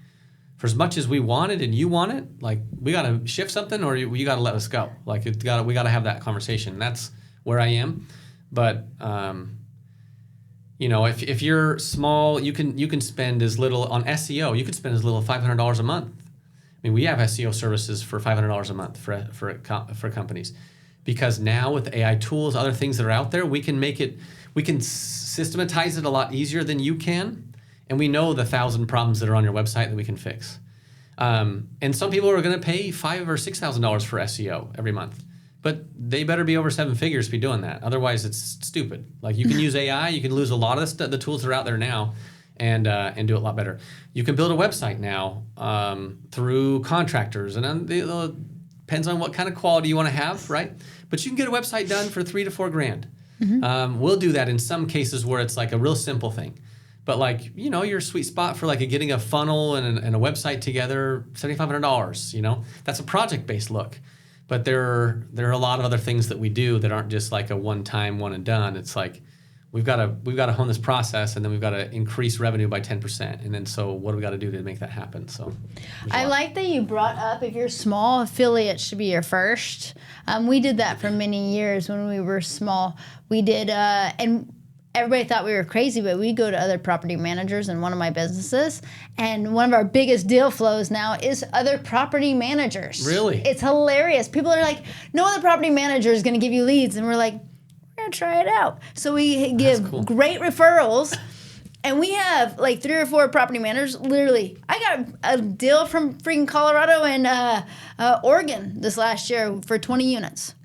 C: for as much as we wanted and you want it, like, we got to shift something, or you got to let us go. Like, we got to have that conversation. That's where I am, but. If you're small, you can spend as little on SEO. You can spend as little as $500 a month. I mean, we have SEO services for $500 a month for companies, because now with AI tools, other things that are out there, we can systematize it a lot easier than you can, and we know the 1,000 problems that are on your website that we can fix. And some people are going to pay $5,000 or $6,000 for SEO every month. But they better be over 7 figures to be doing that. Otherwise, it's stupid. Like, you can use AI, you can lose a lot of the tools that are out there now, and do it a lot better. You can build a website now through contractors, and it depends on what kind of quality you want to have, right? But you can get a website done for $3,000 to $4,000. We'll do that in some cases where it's like a real simple thing. But like, your sweet spot for like getting a funnel and a website together, $7,500. That's a project-based look. But there are a lot of other things that we do that aren't just like a one-time, one and done. It's like we've got to hone this process, and then we've got to increase revenue by 10%. And then so what do we got to do to make that happen? So
B: I like that you brought up, if you're small, affiliate should be your first. We did that for many years when we were small. We did, and everybody thought we were crazy, but we go to other property managers in one of my businesses, and one of our biggest deal flows now is other property managers.
C: Really?
B: It's hilarious. People are like, no other property manager is going to give you leads. And we're like, we're going to try it out. So we give great referrals. And we have like 3 or 4 property managers. Literally, I got a deal from freaking Colorado and Oregon this last year for 20 units.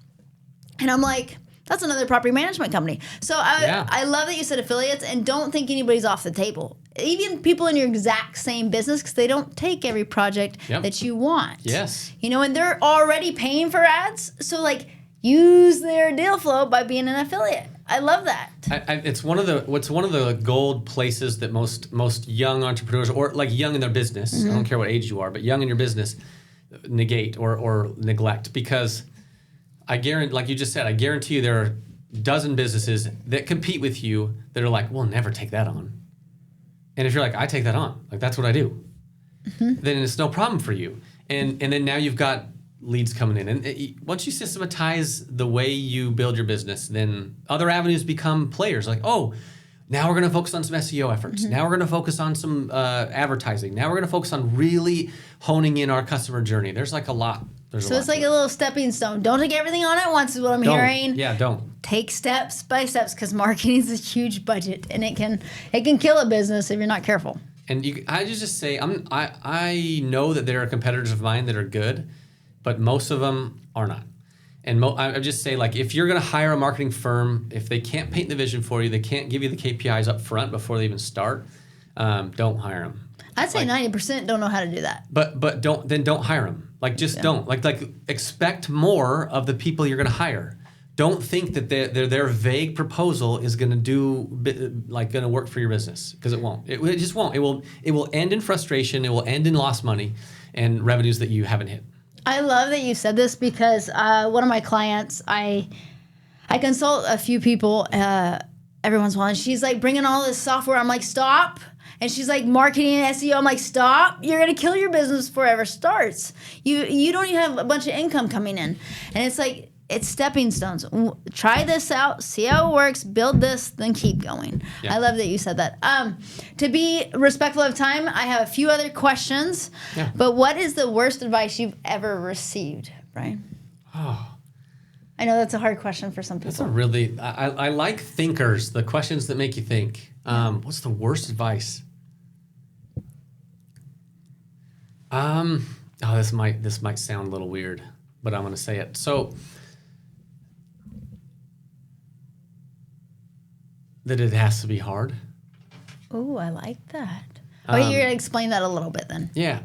B: And I'm like, that's another property management company. So I love that you said affiliates, and don't think anybody's off the table. Even people in your exact same business, because they don't take every project that you want.
C: Yes.
B: You know, and they're already paying for ads. So like, use their deal flow by being an affiliate. I love that.
C: It's one of the gold places that most young entrepreneurs, or like young in their business, I don't care what age you are, but young in your business, negate or neglect, because I guarantee, like you just said, I guarantee you there are a dozen businesses that compete with you that are like, we'll never take that on. And if you're like, I take that on, like that's what I do, then it's no problem for you. And then now you've got leads coming in. And once you systematize the way you build your business, then other avenues become players. Like, oh, now we're going to focus on some SEO efforts. Now we're going to focus on some advertising. Now we're going to focus on really honing in our customer journey. There's like a lot.
B: So it's like a little stepping stone. Don't take everything on at once is what I'm hearing.
C: Yeah, don't.
B: Take steps by steps, because marketing is a huge budget, and it can kill a business if you're not careful.
C: And I just say, I know that there are competitors of mine that are good, but most of them are not. And I just say, like, if you're going to hire a marketing firm, if they can't paint the vision for you, they can't give you the KPIs up front before they even start, don't hire them.
B: I'd say 90% don't know how to do that.
C: But don't hire them. Like, just don't. Like expect more of the people you're going to hire. Don't think that their vague proposal is going to work for your business, because it won't. It just won't. It will end in frustration. It will end in lost money and revenues that you haven't hit.
B: I love that you said this, because one of my clients, I consult a few people every once in a while, and she's like bringing all this software. I'm like, stop. And she's like, marketing and SEO. I'm like, stop. You're going to kill your business before it ever starts. You don't even have a bunch of income coming in. And it's like, it's stepping stones. Try this out, see how it works, build this, then keep going. Yeah. I love that you said that. To be respectful of time, I have a few other questions. Yeah. But what is the worst advice you've ever received, Bryan?
C: Oh.
B: I know that's a hard question for some people.
C: That's a really, I like thinkers, the questions that make you think. What's the worst advice? This might sound a little weird, but I'm going to say it. So, that it has to be hard.
B: Oh, I like that. You're going to explain that a little bit then.
C: Yeah.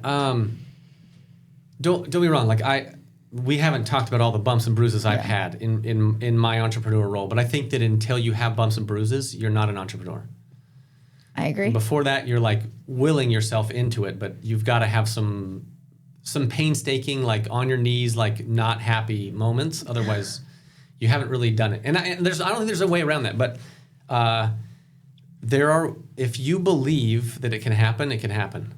C: Don't get me wrong. Like we haven't talked about all the bumps and bruises I've had in my entrepreneur role, but I think that until you have bumps and bruises, you're not an entrepreneur.
B: I agree.
C: Before that, you're like willing yourself into it, but you've got to have some painstaking, like on your knees, like not happy moments. Otherwise, you haven't really done it. And I don't think there's a way around that. But there are. If you believe that it can happen, it can happen.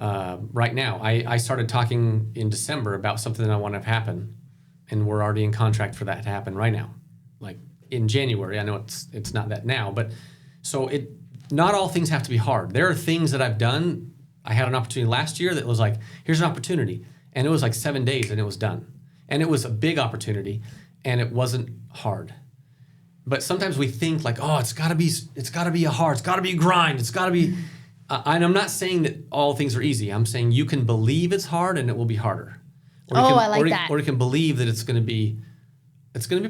C: Right now, I started talking in December about something that I want to have happen, and we're already in contract for that to happen right now. Like in January, I know it's not that now, but so it. Not all things have to be hard. There are things that I've done. I had an opportunity last year that was like, here's an opportunity. And it was like 7 days and it was done. And it was a big opportunity and it wasn't hard. But sometimes we think like, oh, it's gotta be a hard, it's gotta be a grind, it's gotta be, and I'm not saying that all things are easy. I'm saying you can believe it's hard and it will be harder.
B: I like that.
C: Or you can believe that it's gonna be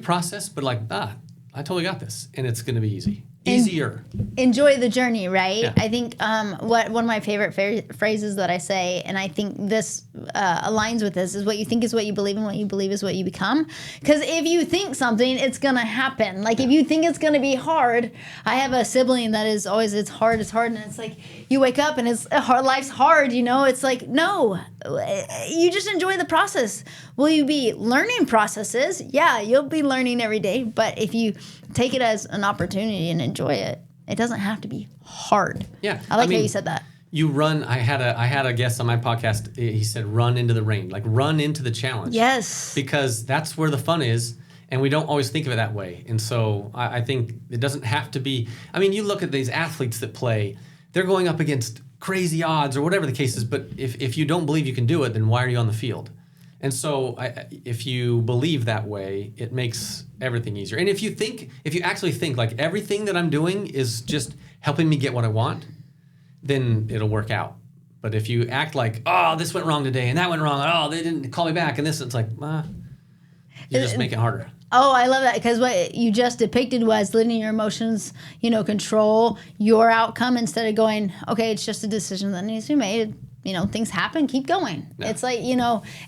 C: processed, but like, I totally got this and it's gonna be easy. Easier.
B: Enjoy the journey, right?
C: Yeah.
B: I think one of my favorite phrases that I say, and I think this aligns with this, is what you think is what you believe, and what you believe is what you become. Because if you think something, it's going to happen. Like if you think it's going to be hard, I have a sibling that is always, it's hard, and it's like, you wake up and it's hard, life's hard, you know? It's like, no, you just enjoy the process. Will you be learning processes? Yeah, you'll be learning every day. But if you take it as an opportunity and enjoy it, it doesn't have to be hard.
C: Yeah.
B: I like how you said that.
C: You run, I had a guest on my podcast, he said, run into the rain, like run into the challenge.
B: Yes.
C: Because that's where the fun is. And we don't always think of it that way. And so I think it doesn't have to be. I mean, you look at these athletes that play, they're going up against crazy odds or whatever the case is. But if you don't believe you can do it, then why are you on the field? And so if you believe that way, it makes everything easier. And if you actually think like everything that I'm doing is just helping me get what I want, then it'll work out. But if you act like, oh, this went wrong today and that went wrong, oh, they didn't call me back, and this, it's like, you just make it harder.
B: Oh, I love that, because what you just depicted was letting your emotions, control your outcome instead of going, okay, it's just a decision that needs to be made. Things happen, keep going. Yeah. It's like,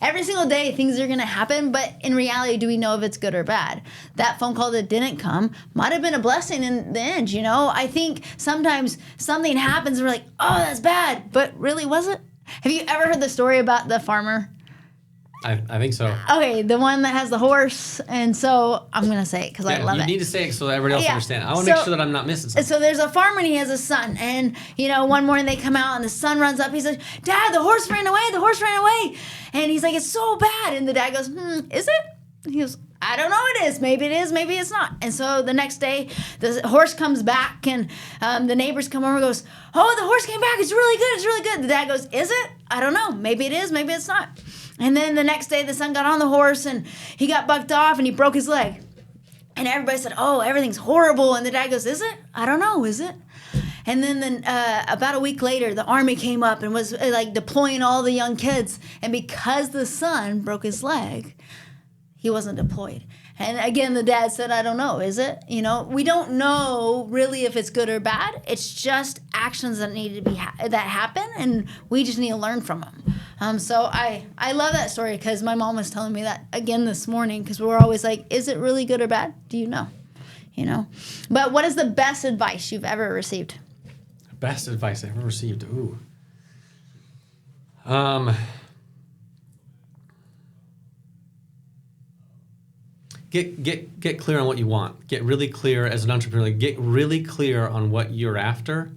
B: every single day things are going to happen, but in reality, do we know if it's good or bad? That phone call that didn't come might have been a blessing in the end, I think sometimes something happens and we're like, oh, that's bad, but really was it? Have you ever heard the story about the farmer?
C: I think so.
B: Okay, the one that has the horse, and so I'm going to say it because I love it.
C: You need to say it so that everybody else understands. I want to make sure that I'm not missing something.
B: So there's a farmer and he has a son, and one morning they come out and the son runs up. He says, Dad, the horse ran away. And he's like, it's so bad. And the dad goes, is it? He goes, I don't know, it is. Maybe it is, maybe it's not. And so the next day, the horse comes back, and the neighbors come over and goes, oh, the horse came back. It's really good. The dad goes, is it? I don't know. Maybe it is, maybe it's not. And then the next day, the son got on the horse, and he got bucked off, and he broke his leg. And everybody said, oh, everything's horrible. And the dad goes, is it? I don't know, is it? And then about a week later, the army came up and was deploying all the young kids. And because the son broke his leg, he wasn't deployed. And again, the dad said, I don't know, is it? We don't know really if it's good or bad. It's just actions that need to be that happen, and we just need to learn from them. So I love that story, because my mom was telling me that again this morning, because we're always like, is it really good or bad? Do you know? But what is the best advice you've ever received?
C: Best advice I've ever received? Ooh. Get clear on what you want. Get really clear as an entrepreneur. Get really clear on what you're after.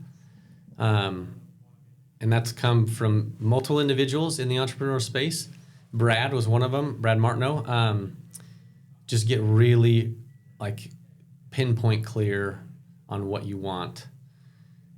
C: And that's come from multiple individuals in the entrepreneurial space. Brad was one of them, Brad Martineau. Just get really pinpoint clear on what you want.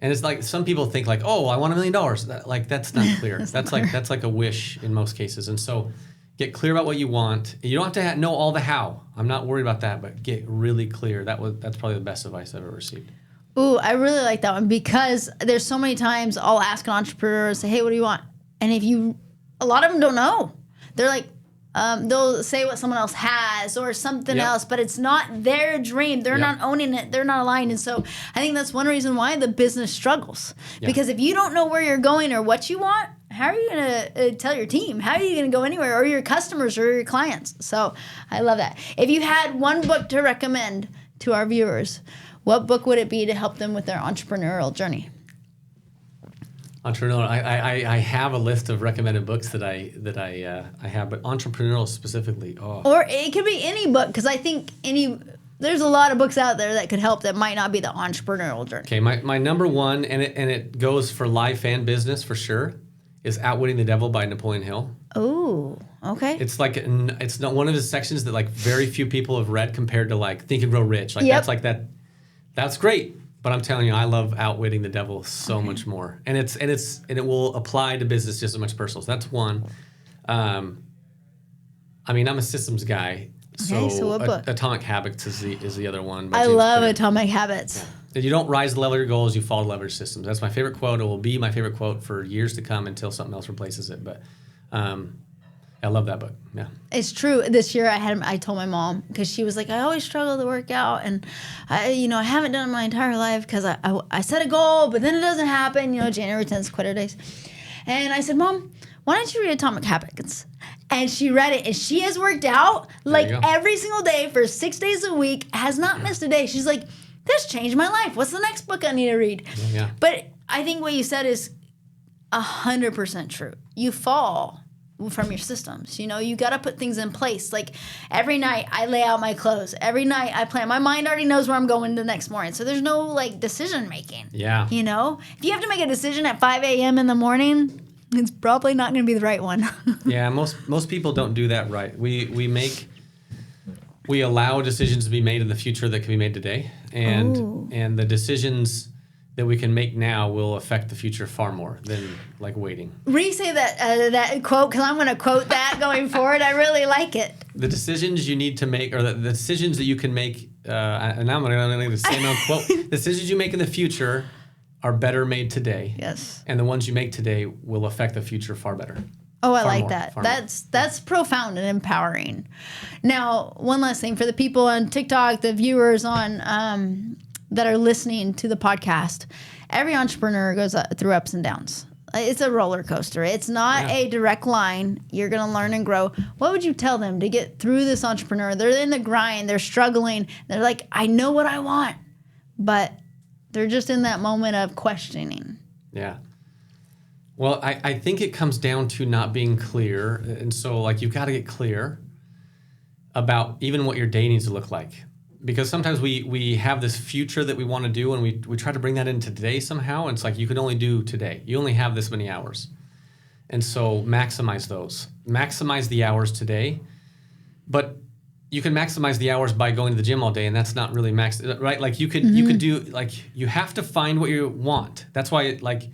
C: And it's like some people think like, oh, I want $1 million. That's not clear. that's like a wish in most cases. And so get clear about what you want. You don't have to know all the how. I'm not worried about that, but get really clear. That's probably the best advice I've ever received.
B: Ooh, I really like that one, because there's so many times I'll ask an entrepreneur, say, hey, what do you want? And a lot of them don't know. They're like, they'll say what someone else has or something else, but it's not their dream. They're not owning it. They're not aligned. And so I think that's one reason why the business struggles. Because if you don't know where you're going or what you want, how are you going to tell your team? How are you going to go anywhere, or your customers or your clients? So I love that. If you had one book to recommend to our viewers, what book would it be to help them with their entrepreneurial journey?
C: Entrepreneurial. I have a list of recommended books that I have, but entrepreneurial specifically. Oh.
B: Or it could be any book, because I think there's a lot of books out there that could help that might not be the entrepreneurial journey.
C: Okay, my number one, and it goes for life and business for sure, is Outwitting the Devil by Napoleon Hill.
B: Oh, okay.
C: It's it's not one of his sections that very few people have read compared to Think and Grow Rich. That's great. But I'm telling you, I love Outwitting the Devil so much more, and it will apply to business just as much personal. So that's one. I'm a systems guy, so
B: what book?
C: Atomic Habits is the other one.
B: I love Atomic Habits.
C: Yeah. You don't rise the level of your goals; you fall to level of your systems. That's my favorite quote. It will be my favorite quote for years to come until something else replaces it. But I love that book. Yeah,
B: it's true. This year I told my mom, because she was like, I always struggle to work out, and I haven't done it my entire life because I set a goal, but then it doesn't happen. January 10th is quitter days, and I said, Mom, why don't you read Atomic Habits? And she read it, and she has worked out every single day for 6 days a week, has not missed a day. She's like, this changed my life. What's the next book I need to read?
C: Yeah.
B: But I think what you said is 100% true. You fall from your systems. You got to put things in place. Every night I lay out my clothes. Every night I plan. My mind already knows where I'm going the next morning. So there's no decision making.
C: Yeah.
B: If you have to make a decision at 5 a.m. in the morning, it's probably not going to be the right one.
C: Yeah. Most people don't do that right. We make we allow decisions to be made in the future that can be made today, and the decisions that we can make now will affect the future far more than like waiting.
B: Re-say that quote, because I'm going to quote that going forward. I really like it.
C: The decisions you need to make, or the decisions that you can make, and I'm going to say no quote. The decisions you make in the future are better made today.
B: Yes.
C: And the ones you make today will affect the future far better.
B: Oh, I like that. That's profound and empowering. Now, one last thing for the people on TikTok, the viewers on that are listening to the podcast. Every entrepreneur goes through ups and downs. It's a roller coaster. It's not a direct line. You're going to learn and grow. What would you tell them to get through this entrepreneur? They're in the grind. They're struggling. They're like, I know what I want, but they're just in that moment of questioning.
C: Yeah. Well, I think it comes down to not being clear. And so, like, you've got to get clear about even what your day needs to look like. Because sometimes we have this future that we want to do, and we try to bring that into today somehow. And it's like, you can only do today. You only have this many hours. And so maximize those. Maximize the hours today. But you can maximize the hours by going to the gym all day, and that's not really right? Like, you could do, like, you have to find what you want. That's why, like,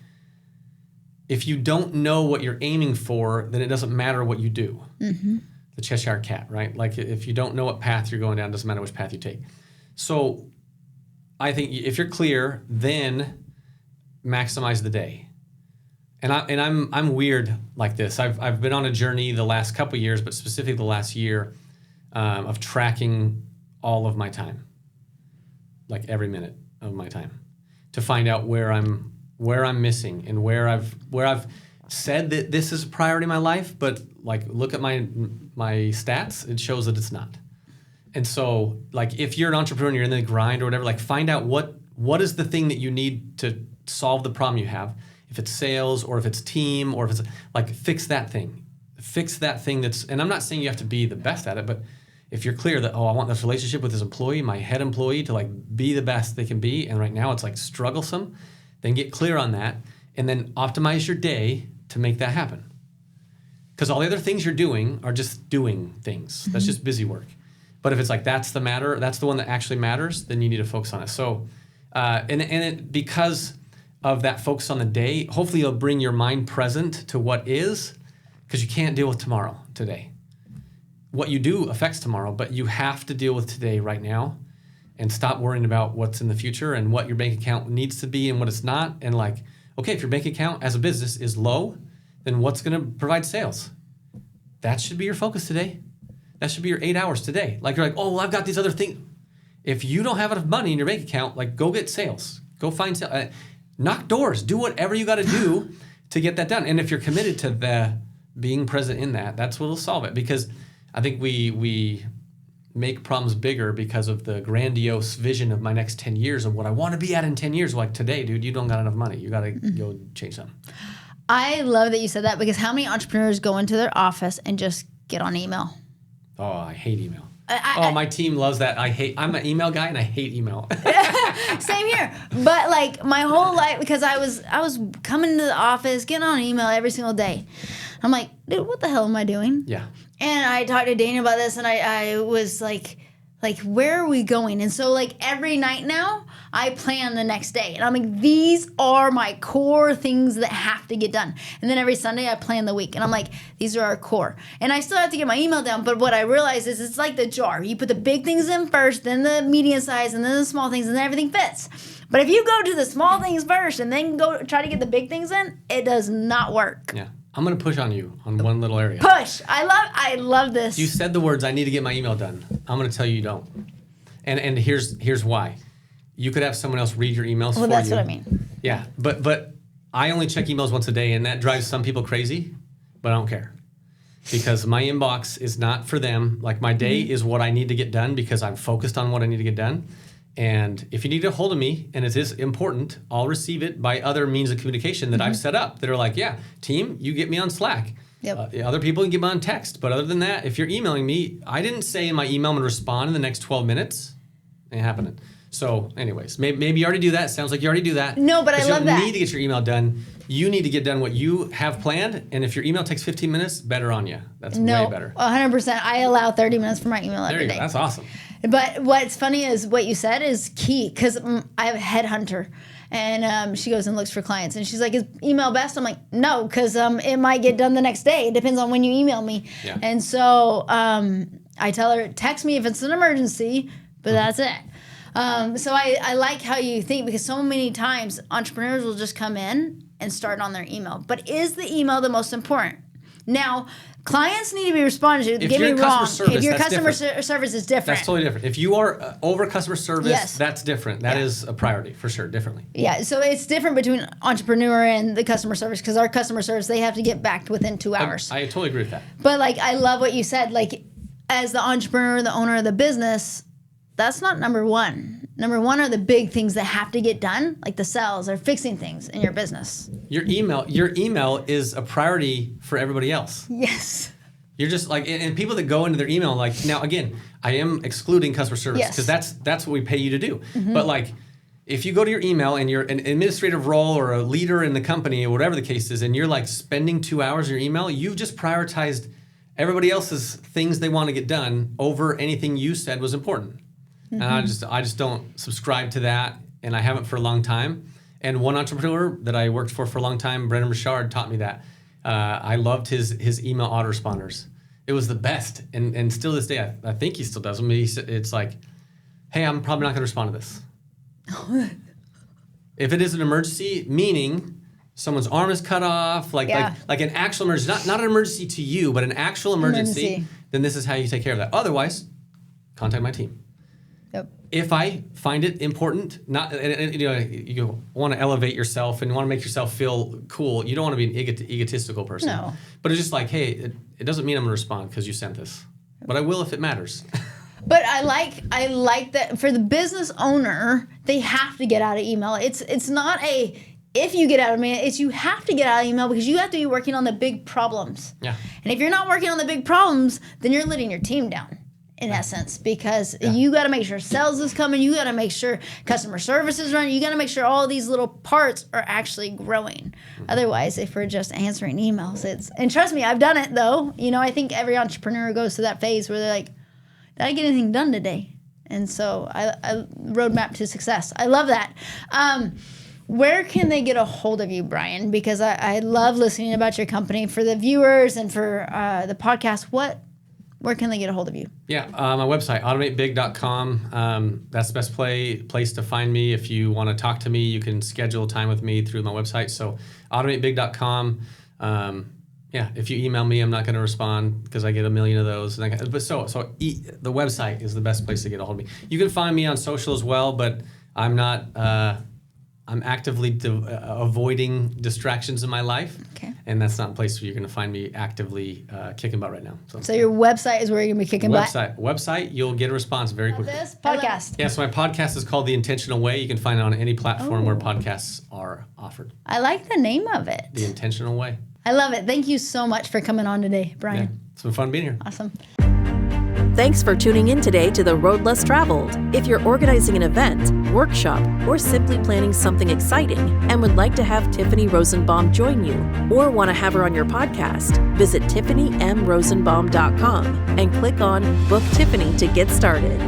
C: if you don't know what you're aiming for, then it doesn't matter what you do. Mm-hmm. The Cheshire Cat, right? Like, if you don't know what path you're going down, it doesn't matter which path you take. So I think if you're clear, then maximize the day. And I'm weird like this. I've been on a journey the last couple of years, but specifically the last year, of tracking all of my time, like every minute of my time, to find out where I'm missing and where I've said that this is a priority in my life, but like, look at my stats, it shows that it's not. And so, like, if you're an entrepreneur and you're in the grind or whatever, like, find out what is the thing that you need to solve the problem you have. If it's sales, or if it's team, or if it's like, fix that thing that's, and I'm not saying you have to be the best at it, but if you're clear that, I want this relationship with this employee, my head employee, to like be the best they can be, and right now it's like strugglesome, then get clear on that, and then optimize your day to make that happen. Because all the other things you're doing are just doing things. That's just busy work. But if it's like, that's the one that actually matters, then you need to focus on it. So, because of that focus on the day, hopefully you'll bring your mind present to what is, because you can't deal with tomorrow, today. What you do affects tomorrow, but you have to deal with today right now, and stop worrying about what's in the future and what your bank account needs to be and what it's not. And like, okay, if your bank account as a business is low, then what's going to provide sales? That should be your focus today. That should be your 8 hours today. Like, you're like, oh, well, I've got these other things. If you don't have enough money in your bank account, like, go get sales. Go find sales. Knock doors. Do whatever you got to do to get that done. And if you're committed to the being present in that, that's what will solve it. Because I think we make problems bigger because of the grandiose vision of my next 10 years of what I want to be at in 10 years. Like, today, dude, you don't got enough money. You got to go change something.
B: I love that you said that, because how many entrepreneurs go into their office and just get on email?
C: Oh, I hate email. My team loves that. I'm an email guy, and I hate email.
B: Same here. But like, my whole life, because I was coming to the office, getting on email every single day. I'm like, dude, what the hell am I doing?
C: Yeah.
B: And I talked to Daniel about this, and I was like, where are we going? And so, like, every night now, I plan the next day. And I'm like, these are my core things that have to get done. And then every Sunday, I plan the week. And I'm like, these are our core. And I still have to get my email down. But what I realize is, it's like the jar. You put the big things in first, then the medium size, and then the small things, and then everything fits. But if you go to the small things first and then go try to get the big things in, it does not work.
C: Yeah. I'm going to push on you on one little area.
B: Push. I love this.
C: You said the words, I need to get my email done. I'm going to tell you don't. And here's why. You could have someone else read your emails for you.
B: Well, that's what I mean.
C: Yeah, but I only check emails once a day, and that drives some people crazy, but I don't care. Because my inbox is not for them. Like, my day is what I need to get done, because I'm focused on what I need to get done. And if you need to get a hold of me, and it is important, I'll receive it by other means of communication that I've set up that are like, yeah, team, you get me on Slack.
B: Yep.
C: Other people can get me on text. But other than that, if you're emailing me, I didn't say in my email I'm going to respond in the next 12 minutes. Ain't happening. So anyways, maybe you already do that. Sounds like you already do that.
B: No, but I love that.
C: You need to get your email done. You need to get done what you have planned. And if your email takes 15 minutes, better on you. That's way better.
B: 100%. I allow 30 minutes for my email
C: There
B: every
C: you go.
B: day.
C: That's awesome.
B: But what's funny is what you said is key because I have a headhunter. And she goes and looks for clients. And she's like, is email best? I'm like, no, because it might get done the next day. It depends on when you email me.
C: Yeah.
B: And so I tell her, text me if it's an emergency, but that's it. So I like how you think because so many times entrepreneurs will just come in and start on their email. But is the email the most important? Now, clients need to be responded to. Get me wrong. If your customer service is different.
C: That's totally different. If you are over customer service, that's different. That is a priority for sure, differently.
B: Yeah, so it's different between entrepreneur and the customer service because our customer service, they have to get back within 2 hours.
C: I totally agree with that.
B: But like, I love what you said. Like, as the entrepreneur, the owner of the business, that's not number one. Number one are the big things that have to get done, like the sales or fixing things in your business.
C: Your email is a priority for everybody else.
B: Yes.
C: You're just like, and people that go into their email, like, now again, I am excluding customer service because that's what we pay you to do. Mm-hmm. But like, if you go to your email and you're an administrative role or a leader in the company or whatever the case is, and you're like spending 2 hours in your email, you've just prioritized everybody else's things they want to get done over anything you said was important. Mm-hmm. And I just don't subscribe to that, and I haven't for a long time. And one entrepreneur that I worked for a long time, Brendan Richard, taught me that. I loved his email autoresponders. It was the best, and still this day, I think he still does them. It's like, hey, I'm probably not going to respond to this. If it is an emergency, meaning someone's arm is cut off, like an actual emergency, not an emergency to you, but an actual emergency, then this is how you take care of that. Otherwise, contact my team.
B: Yep.
C: If I find it important, you want to elevate yourself and you want to make yourself feel cool. You don't want to be an egotistical person. No. But it's just like, hey, it doesn't mean I'm going to respond because you sent this, but I will if it matters.
B: But I like that for the business owner, they have to get out of email. It's not if you get out of email, it's you have to get out of email because you have to be working on the big problems.
C: Yeah.
B: And if you're not working on the big problems, then you're letting your team down. In essence, because you got to make sure sales is coming, you got to make sure customer service is running, you got to make sure all these little parts are actually growing. Mm-hmm. Otherwise, if we're just answering emails, and trust me, I've done it though. I think every entrepreneur goes through that phase where they're like, did I get anything done today? And so I roadmap to success. I love that. Where can they get a hold of you, Bryan? Because I love listening about your company. For the viewers and for the podcast, where can they get a hold of you?
C: Yeah, my website, AutomateBIG.com. That's the best place to find me. If you want to talk to me, you can schedule time with me through my website. So AutomateBIG.com. If you email me, I'm not going to respond because I get a million of those. But the website is the best place to get a hold of me. You can find me on social as well, but I'm not... I'm actively avoiding distractions in my life, and that's not a place where you're going to find me actively kicking butt right now.
B: So your website is where you're going to be kicking butt?
C: Website, you'll get a response very quickly.
B: This podcast.
C: Yeah, so my podcast is called The Intentional Way. You can find it on any platform where podcasts are offered.
B: I like the name of it.
C: The Intentional Way.
B: I love it. Thank you so much for coming on today, Bryan.
C: Yeah, it's been fun being here.
B: Awesome.
A: Thanks for tuning in today to The Road Less Traveled. If you're organizing an event, workshop, or simply planning something exciting and would like to have Tiffany Rosenbaum join you or want to have her on your podcast, visit TiffanyMRosenbaum.com and click on Book Tiffany to get started.